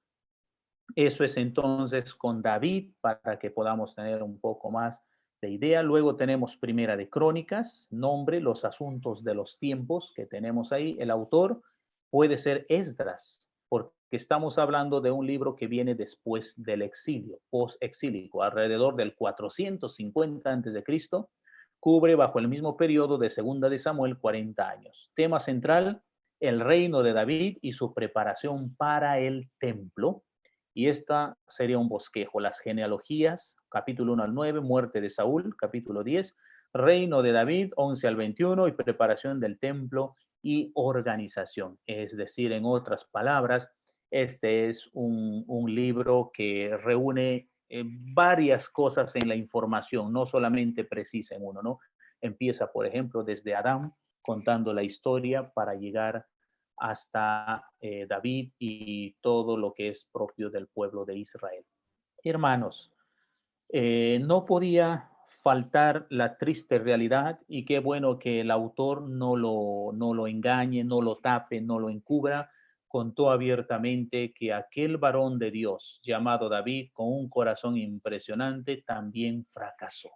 Eso es entonces con David para que podamos tener un poco más de idea. Luego tenemos Primera de Crónicas, nombre, los asuntos de los tiempos que tenemos ahí. El autor puede ser Esdras, porque estamos hablando de un libro que viene después del exilio, post-exílico, alrededor del 450 a.C., cubre bajo el mismo periodo de Segunda de Samuel 40 años. Tema central, el reino de David y su preparación para el templo. Y esta sería un bosquejo. Las genealogías, capítulo 1 al 9, muerte de Saúl, capítulo 10, reino de David, 11 al 21, y preparación del templo y organización. Es decir, en otras palabras, este es un libro que reúne varias cosas en la información, no solamente precisa en uno, ¿no? Empieza, por ejemplo, desde Adán, contando la historia para llegar hasta David y todo lo que es propio del pueblo de Israel. Hermanos, no podía faltar la triste realidad, y qué bueno que el autor no lo engañe, no lo tape, no lo encubra. Contó abiertamente que aquel varón de Dios llamado David, con un corazón impresionante, también fracasó,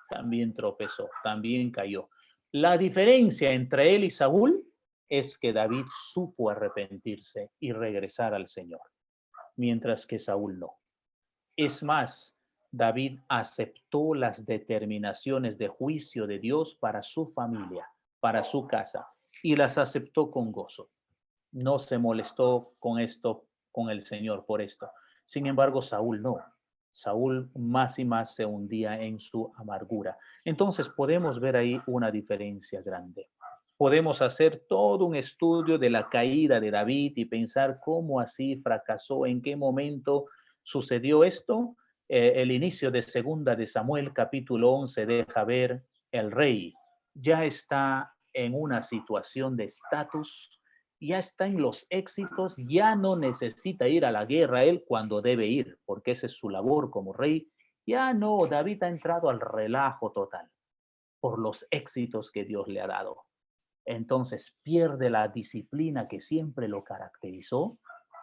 también tropezó, también cayó. La diferencia entre él y Saúl es que David supo arrepentirse y regresar al Señor, mientras que Saúl no. Es más, David aceptó las determinaciones de juicio de Dios para su familia, para su casa, y las aceptó con gozo. No se molestó con esto, con el Señor por esto. Sin embargo, Saúl no. Saúl más y más se hundía en su amargura. Entonces podemos ver ahí una diferencia grande. Podemos hacer todo un estudio de la caída de David y pensar cómo así fracasó, en qué momento sucedió esto. El inicio de segunda de Samuel, capítulo 11, deja ver el rey ya está en una situación de estatus, ya está en los éxitos, ya no necesita ir a la guerra él cuando debe ir, porque esa es su labor como rey. Ya no, David ha entrado al relajo total por los éxitos que Dios le ha dado. Entonces pierde la disciplina que siempre lo caracterizó.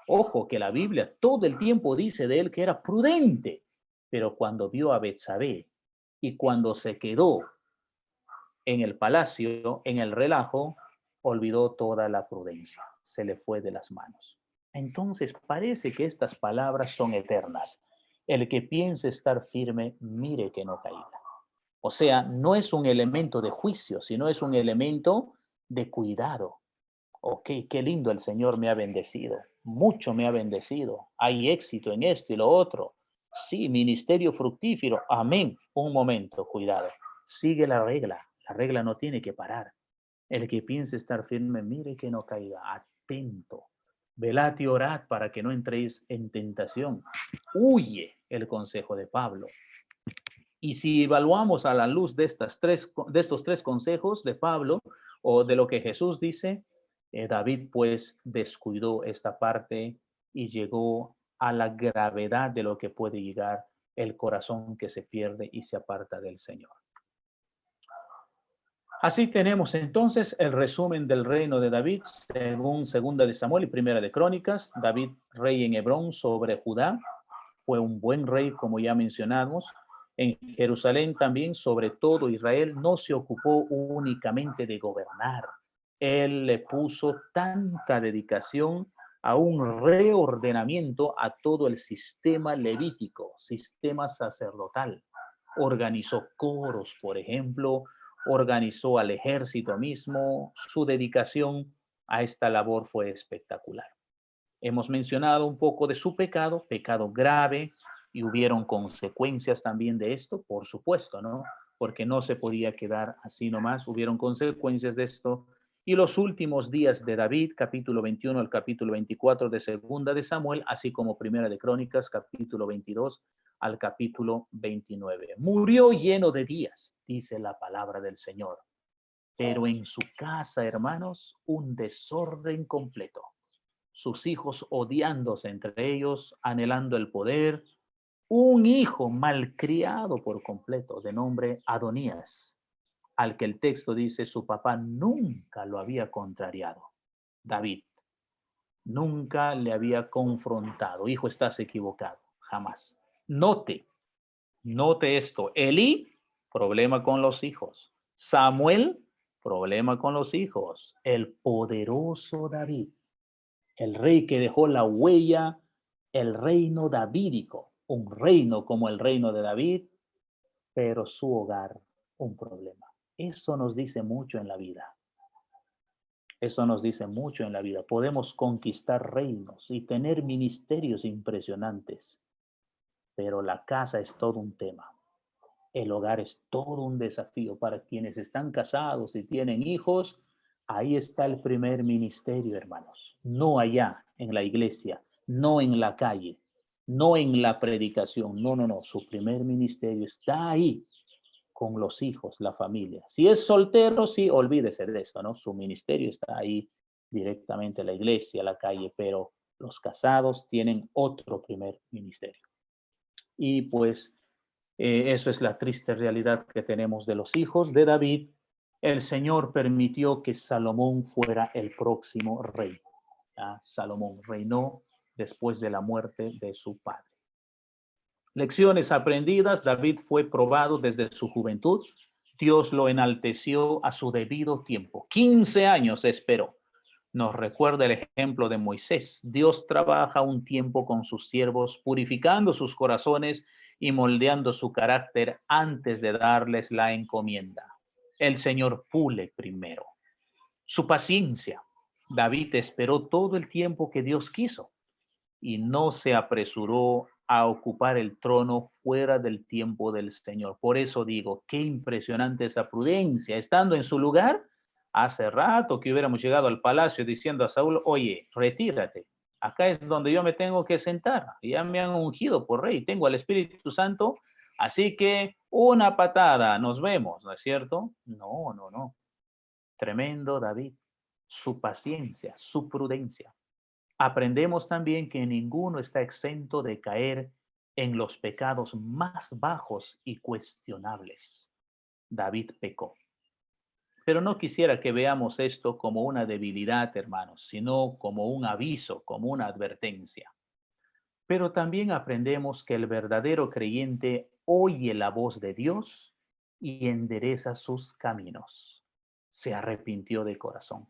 Ojo que la Biblia todo el tiempo dice de él que era prudente, pero cuando vio a Betsabé y cuando se quedó en el palacio, en el relajo, olvidó toda la prudencia, se le fue de las manos. Entonces parece que estas palabras son eternas. El que piense estar firme, mire que no caiga. O sea, no es un elemento de juicio, sino es un elemento de cuidado. Ok, qué lindo, el Señor me ha bendecido, mucho me ha bendecido, hay éxito en esto y lo otro. Sí, ministerio fructífero, amén. Un momento, cuidado, sigue la regla no tiene que parar. El que piense estar firme, mire que no caiga, atento. Velad y orad para que no entréis en tentación. Huye, el consejo de Pablo. Y si evaluamos a la luz de estos tres consejos de Pablo o de lo que Jesús dice, David pues descuidó esta parte y llegó a la gravedad de lo que puede llegar el corazón que se pierde y se aparta del Señor. Así tenemos entonces el resumen del reino de David según segunda de Samuel y primera de Crónicas. David, rey en Hebrón sobre Judá, fue un buen rey, como ya mencionamos. En Jerusalén también, sobre todo Israel, no se ocupó únicamente de gobernar. Él le puso tanta dedicación a un reordenamiento a todo el sistema levítico, sistema sacerdotal. Organizó coros, por ejemplo, organizó al ejército mismo. Su dedicación a esta labor fue espectacular. Hemos mencionado un poco de su pecado, pecado grave, y hubieron consecuencias también de esto, por supuesto, ¿no? Porque no se podía quedar así nomás, hubieron consecuencias de esto. Y los últimos días de David, capítulo 21 al capítulo 24 de segunda de Samuel, así como primera de Crónicas, capítulo 22 al capítulo 29. Murió lleno de días, dice la palabra del Señor, pero en su casa, hermanos, un desorden completo. Sus hijos odiándose entre ellos, anhelando el poder. Un hijo malcriado por completo, de nombre Adonías, al que el texto dice su papá nunca lo había contrariado. David nunca le había confrontado. Hijo, estás equivocado, jamás. Note esto. Elí, problema con los hijos. Samuel, problema con los hijos. El poderoso David, el rey que dejó la huella, el reino davídico, un reino como el reino de David, pero su hogar, un problema. Eso nos dice mucho en la vida. Eso nos dice mucho en la vida. Podemos conquistar reinos y tener ministerios impresionantes, pero la casa es todo un tema. El hogar es todo un desafío para quienes están casados y tienen hijos. Ahí está el primer ministerio, hermanos. No allá en la iglesia, no en la calle, no en la predicación. No, no, no. Su primer ministerio está ahí con los hijos, la familia. Si es soltero, sí, olvídese de eso, ¿no? Su ministerio está ahí directamente en la iglesia, la calle, pero los casados tienen otro primer ministerio. Y pues eso es la triste realidad que tenemos de los hijos de David. El Señor permitió que Salomón fuera el próximo rey. Salomón reinó después de la muerte de su padre. Lecciones aprendidas. David fue probado desde su juventud. Dios lo enalteció a su debido tiempo. 15 años esperó. Nos recuerda el ejemplo de Moisés. Dios trabaja un tiempo con sus siervos, purificando sus corazones y moldeando su carácter antes de darles la encomienda. El Señor pule primero. Su paciencia. David esperó todo el tiempo que Dios quiso y no se apresuró a ocupar el trono fuera del tiempo del Señor. Por eso digo, qué impresionante esa prudencia. Estando en su lugar, hace rato que hubiéramos llegado al palacio diciendo a Saúl, oye, retírate. Acá es donde yo me tengo que sentar. Ya me han ungido por rey. Tengo al Espíritu Santo. Así que una patada, nos vemos, ¿no es cierto? No, no, no. Tremendo David. Su paciencia, su prudencia. Aprendemos también que ninguno está exento de caer en los pecados más bajos y cuestionables. David pecó. Pero no quisiera que veamos esto como una debilidad, hermanos, sino como un aviso, como una advertencia. Pero también aprendemos que el verdadero creyente oye la voz de Dios y endereza sus caminos. Se arrepintió de corazón.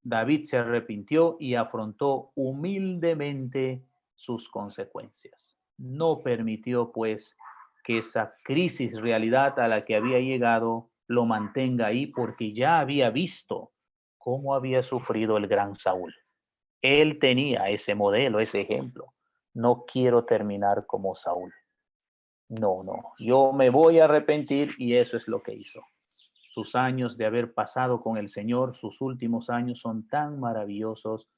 David se arrepintió y afrontó humildemente sus consecuencias. No permitió, pues, que esa crisis realidad a la que había llegado lo mantenga ahí, porque ya había visto cómo había sufrido el gran Saúl. Él tenía ese modelo, ese ejemplo. No quiero terminar como Saúl. No, no. Yo me voy a arrepentir y eso es lo que hizo. Sus años de haber pasado con el Señor, sus últimos años son tan maravillosos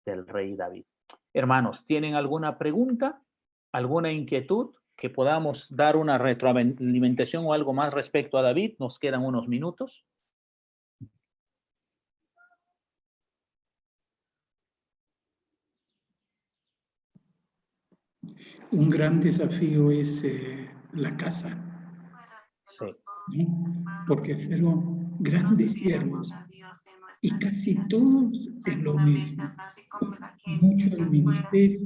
del rey David. Hermanos, ¿tienen alguna pregunta, alguna inquietud que podamos dar una retroalimentación o algo más respecto a David? Nos quedan unos minutos.
Un gran desafío es la casa.
Sí.
Porque fueron grandes siervos y casi todos es lo mismo. Mucho el ministerio,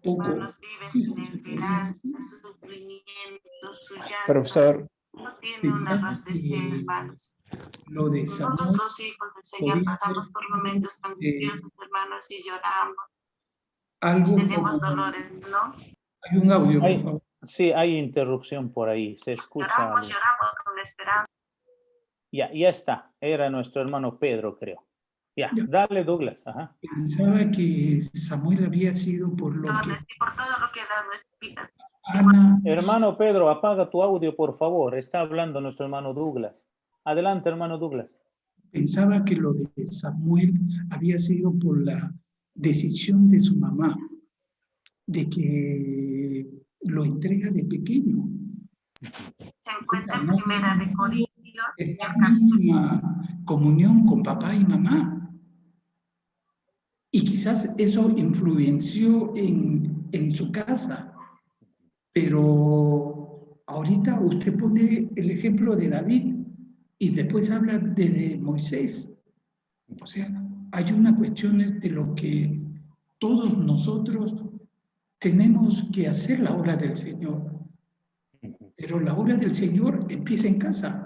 poco hijos, se podría decir.
Profesor.
Pensaba que lo de Samuel podía ser algo como... Hay un audio, por favor.
Sí, hay interrupción por ahí, se escucha. Ya está, era nuestro hermano Pedro, creo. Ya. Dale, Douglas. Ajá.
Pensaba que Samuel había sido por lo que... Ana...
Hermano Pedro, apaga tu audio, por favor. Está hablando nuestro hermano Douglas. Adelante, hermano Douglas.
Pensaba que lo de Samuel había sido por la decisión de su mamá, de que lo entrega de pequeño.
Se encuentra en Primera de Corintios.
Esta mínima comunión con papá y mamá. Y quizás eso influenció en su casa. Pero ahorita usted pone el ejemplo de David y después habla de Moisés. O sea, hay una cuestión de lo que todos nosotros tenemos que hacer la obra del Señor. Pero la obra del Señor empieza en casa.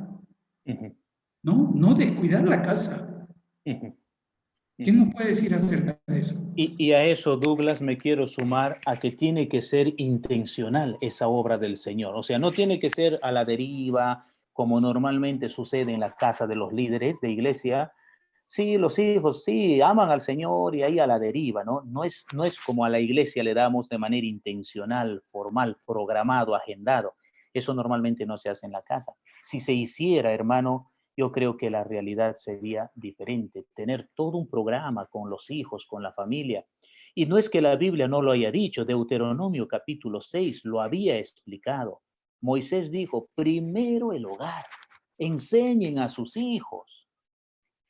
No descuidar la casa. ¿Qué nos puede decir acerca de eso?
Y a eso, Douglas, me quiero sumar a que tiene que ser intencional esa obra del Señor. O sea, no tiene que ser a la deriva, como normalmente sucede en la casa de los líderes de iglesia, Sí, los hijos, sí, aman al Señor y ahí a la deriva, ¿no? No es como a la iglesia le damos de manera intencional, formal, programado, agendado. Eso normalmente no se hace en la casa. Si se hiciera, hermano, yo creo que la realidad sería diferente. Tener todo un programa con los hijos, con la familia. Y no es que la Biblia no lo haya dicho, Deuteronomio capítulo 6 lo había explicado. Moisés dijo, primero el hogar, enseñen a sus hijos.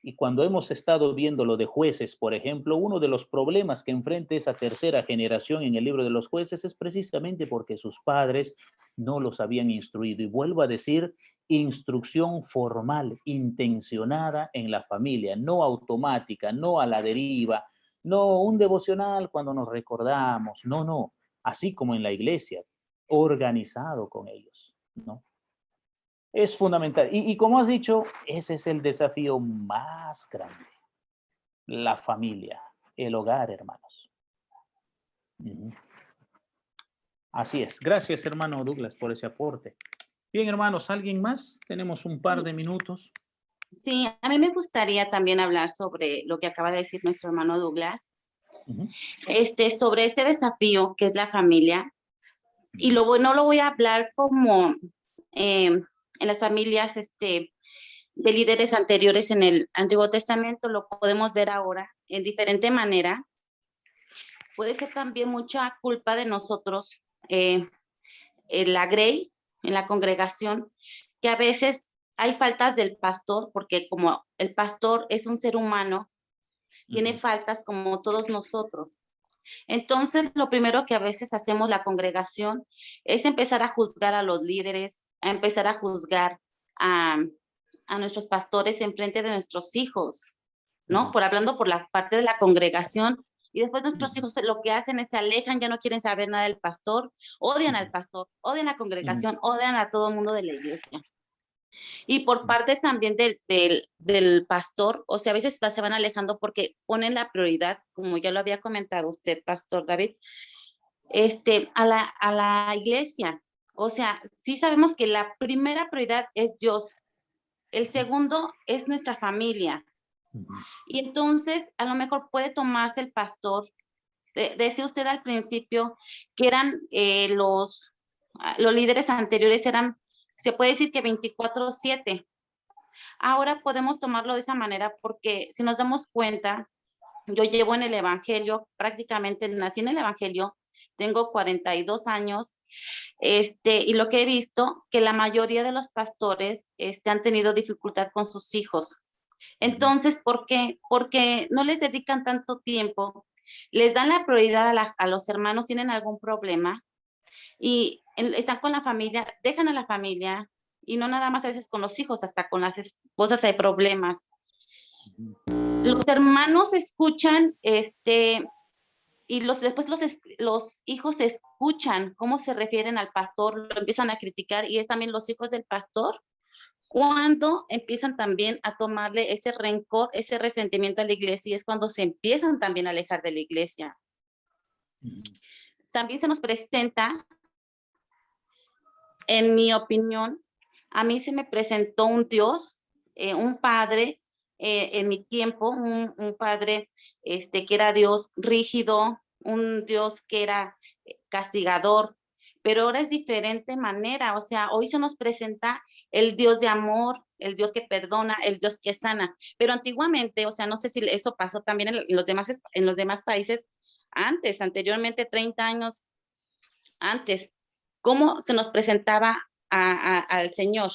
Y cuando hemos estado viendo lo de Jueces, por ejemplo, uno de los problemas que enfrenta esa tercera generación en el libro de los Jueces es precisamente porque sus padres no los habían instruido. Y vuelvo a decir, instrucción formal, intencionada en la familia, no automática, no a la deriva, no un devocional cuando nos recordamos, no, así como en la iglesia, organizado con ellos, ¿no? Es fundamental. Y como has dicho, ese es el desafío más grande. La familia, el hogar, hermanos. Ujú. Así es. Gracias, hermano Douglas, por ese aporte. Bien, hermanos, ¿alguien más? Tenemos un par de minutos.
Sí, a mí me gustaría también hablar sobre lo que acaba de decir nuestro hermano Douglas, sobre este desafío que es la familia. Y no lo voy a hablar como en las familias de líderes anteriores en el Antiguo Testamento, lo podemos ver ahora en diferente manera. Puede ser también mucha culpa de nosotros, en la grey, en la congregación, que a veces hay faltas del pastor, porque como el pastor es un ser humano, tiene faltas como todos nosotros. Entonces, lo primero que a veces hacemos la congregación es empezar a juzgar a los líderes, a empezar a juzgar a nuestros pastores en frente de nuestros hijos, ¿no? Hablando por la parte de la congregación. Y después nuestros hijos lo que hacen es se alejan, ya no quieren saber nada del pastor, odian al pastor, odian la congregación, odian a todo el mundo de la iglesia. Y por parte también del pastor, o sea, a veces se van alejando porque ponen la prioridad, como ya lo había comentado usted, Pastor David, a la iglesia. O sea, sí sabemos que la primera prioridad es Dios, el segundo es nuestra familia. Y entonces, a lo mejor puede tomarse el pastor, decía usted al principio que eran los líderes anteriores eran, se puede decir que 24/7. Ahora podemos tomarlo de esa manera porque si nos damos cuenta, yo llevo en el Evangelio, prácticamente nací en el Evangelio, tengo 42 años, y lo que he visto, que la mayoría de los pastores han tenido dificultad con sus hijos. Entonces, ¿por qué? Porque no les dedican tanto tiempo, les dan la prioridad a los hermanos, tienen algún problema y están con la familia, dejan a la familia y no nada más a veces con los hijos, hasta con las esposas hay problemas. Los hermanos escuchan, y después los hijos escuchan cómo se refieren al pastor, lo empiezan a criticar y es también los hijos del pastor cuando empiezan también a tomarle ese rencor, ese resentimiento a la iglesia y es cuando se empiezan también a alejar de la iglesia. También se nos presenta, en mi opinión, a mí se me presentó un Dios, un padre, en mi tiempo, un padre que era Dios rígido, un Dios que era castigador, pero ahora es diferente manera, o sea, hoy se nos presenta el Dios de amor, el Dios que perdona, el Dios que sana, pero antiguamente, o sea, no sé si eso pasó también en los demás países anteriormente, 30 años antes, cómo se nos presentaba al Señor,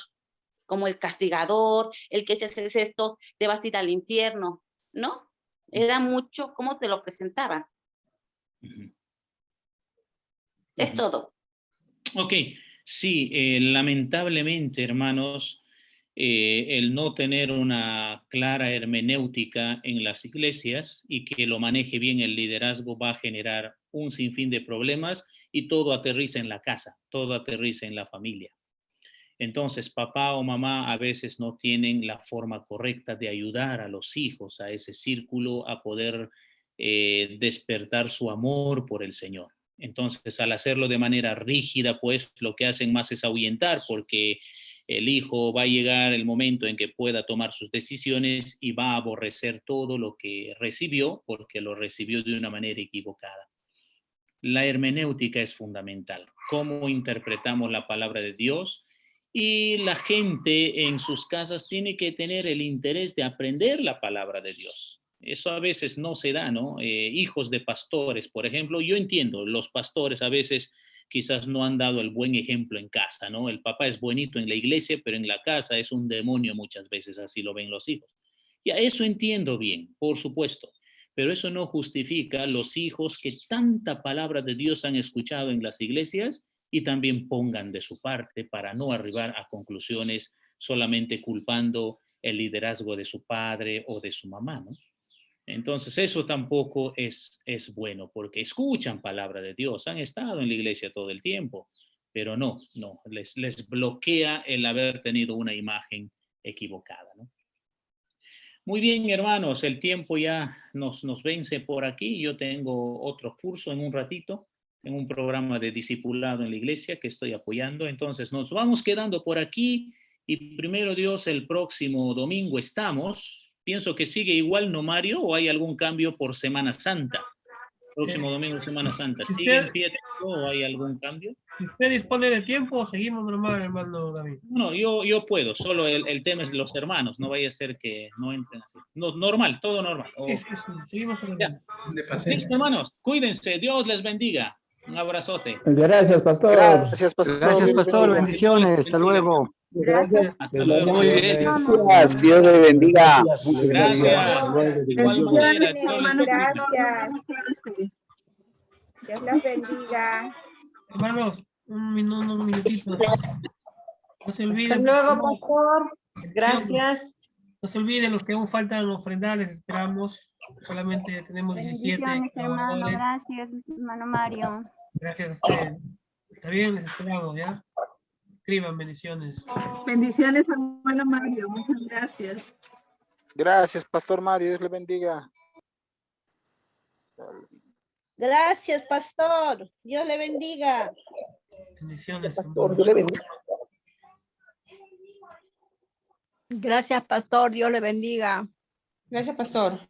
como el castigador, el que si haces esto, te vas a ir al infierno, ¿no? Era mucho cómo te lo presentaba. Es todo.
Ok, sí, lamentablemente, hermanos, el no tener una clara hermenéutica en las iglesias y que lo maneje bien el liderazgo va a generar un sinfín de problemas y todo aterriza en la casa, todo aterriza en la familia. Entonces, papá o mamá a veces no tienen la forma correcta de ayudar a los hijos, a ese círculo, a poder despertar su amor por el Señor. Entonces, al hacerlo de manera rígida, pues lo que hacen más es ahuyentar, porque el hijo va a llegar el momento en que pueda tomar sus decisiones y va a aborrecer todo lo que recibió porque lo recibió de una manera equivocada. La hermenéutica es fundamental. Cómo interpretamos la palabra de Dios, y la gente en sus casas tiene que tener el interés de aprender la palabra de Dios. Eso a veces no se da, ¿no? Hijos de pastores, por ejemplo, yo entiendo, los pastores a veces quizás no han dado el buen ejemplo en casa, ¿no? El papá es buenito en la iglesia, pero en la casa es un demonio muchas veces, así lo ven los hijos. Y a eso entiendo bien, por supuesto, pero eso no justifica los hijos que tanta palabra de Dios han escuchado en las iglesias y también pongan de su parte para no arribar a conclusiones solamente culpando el liderazgo de su padre o de su mamá, ¿no? Entonces eso tampoco es bueno, porque escuchan palabra de Dios, han estado en la iglesia todo el tiempo, pero no, les bloquea el haber tenido una imagen equivocada, ¿no? Muy bien, hermanos, el tiempo ya nos vence por aquí. Yo tengo otro curso en un ratito, en un programa de discipulado en la iglesia que estoy apoyando. Entonces nos vamos quedando por aquí y primero Dios, el próximo domingo estamos. Pienso que sigue igual, ¿no, Mario? ¿O hay algún cambio por Semana Santa? Próximo domingo, Semana Santa. ¿Sigue en pie o hay algún cambio?
Si usted dispone de tiempo, seguimos normal, hermano David.
No, yo puedo, solo el tema es los hermanos, no vaya a ser que no entren así. No, normal, todo normal.
Sí, seguimos
ya. Listo, hermanos, cuídense, Dios les bendiga. Un abrazote.
Gracias, pastor.
Gracias, pastor.
Gracias, pastor. Bendiciones. Hasta luego.
Gracias.
Hasta luego.
Muy bien.
Gracias. Dios le bendiga.
Gracias.
Bendiciones, hermanos. Gracias. Dios los bendiga.
Hermanos, un minutito. No se olviden.
Hasta luego, pastor. Gracias.
No se olviden los que aún faltan ofrendar, les esperamos. Solamente tenemos 17.
Hermano, gracias, hermano Mario.
Gracias a usted. Está bien, les esperamos, ¿ya? Escriban bendiciones.
Bendiciones, hermano Mario. Muchas gracias.
Gracias, pastor Mario. Dios le bendiga.
Gracias, pastor. Dios le bendiga.
Bendiciones.
Pastor, Dios le bendiga.
Gracias, pastor. Dios le bendiga.
Gracias, pastor.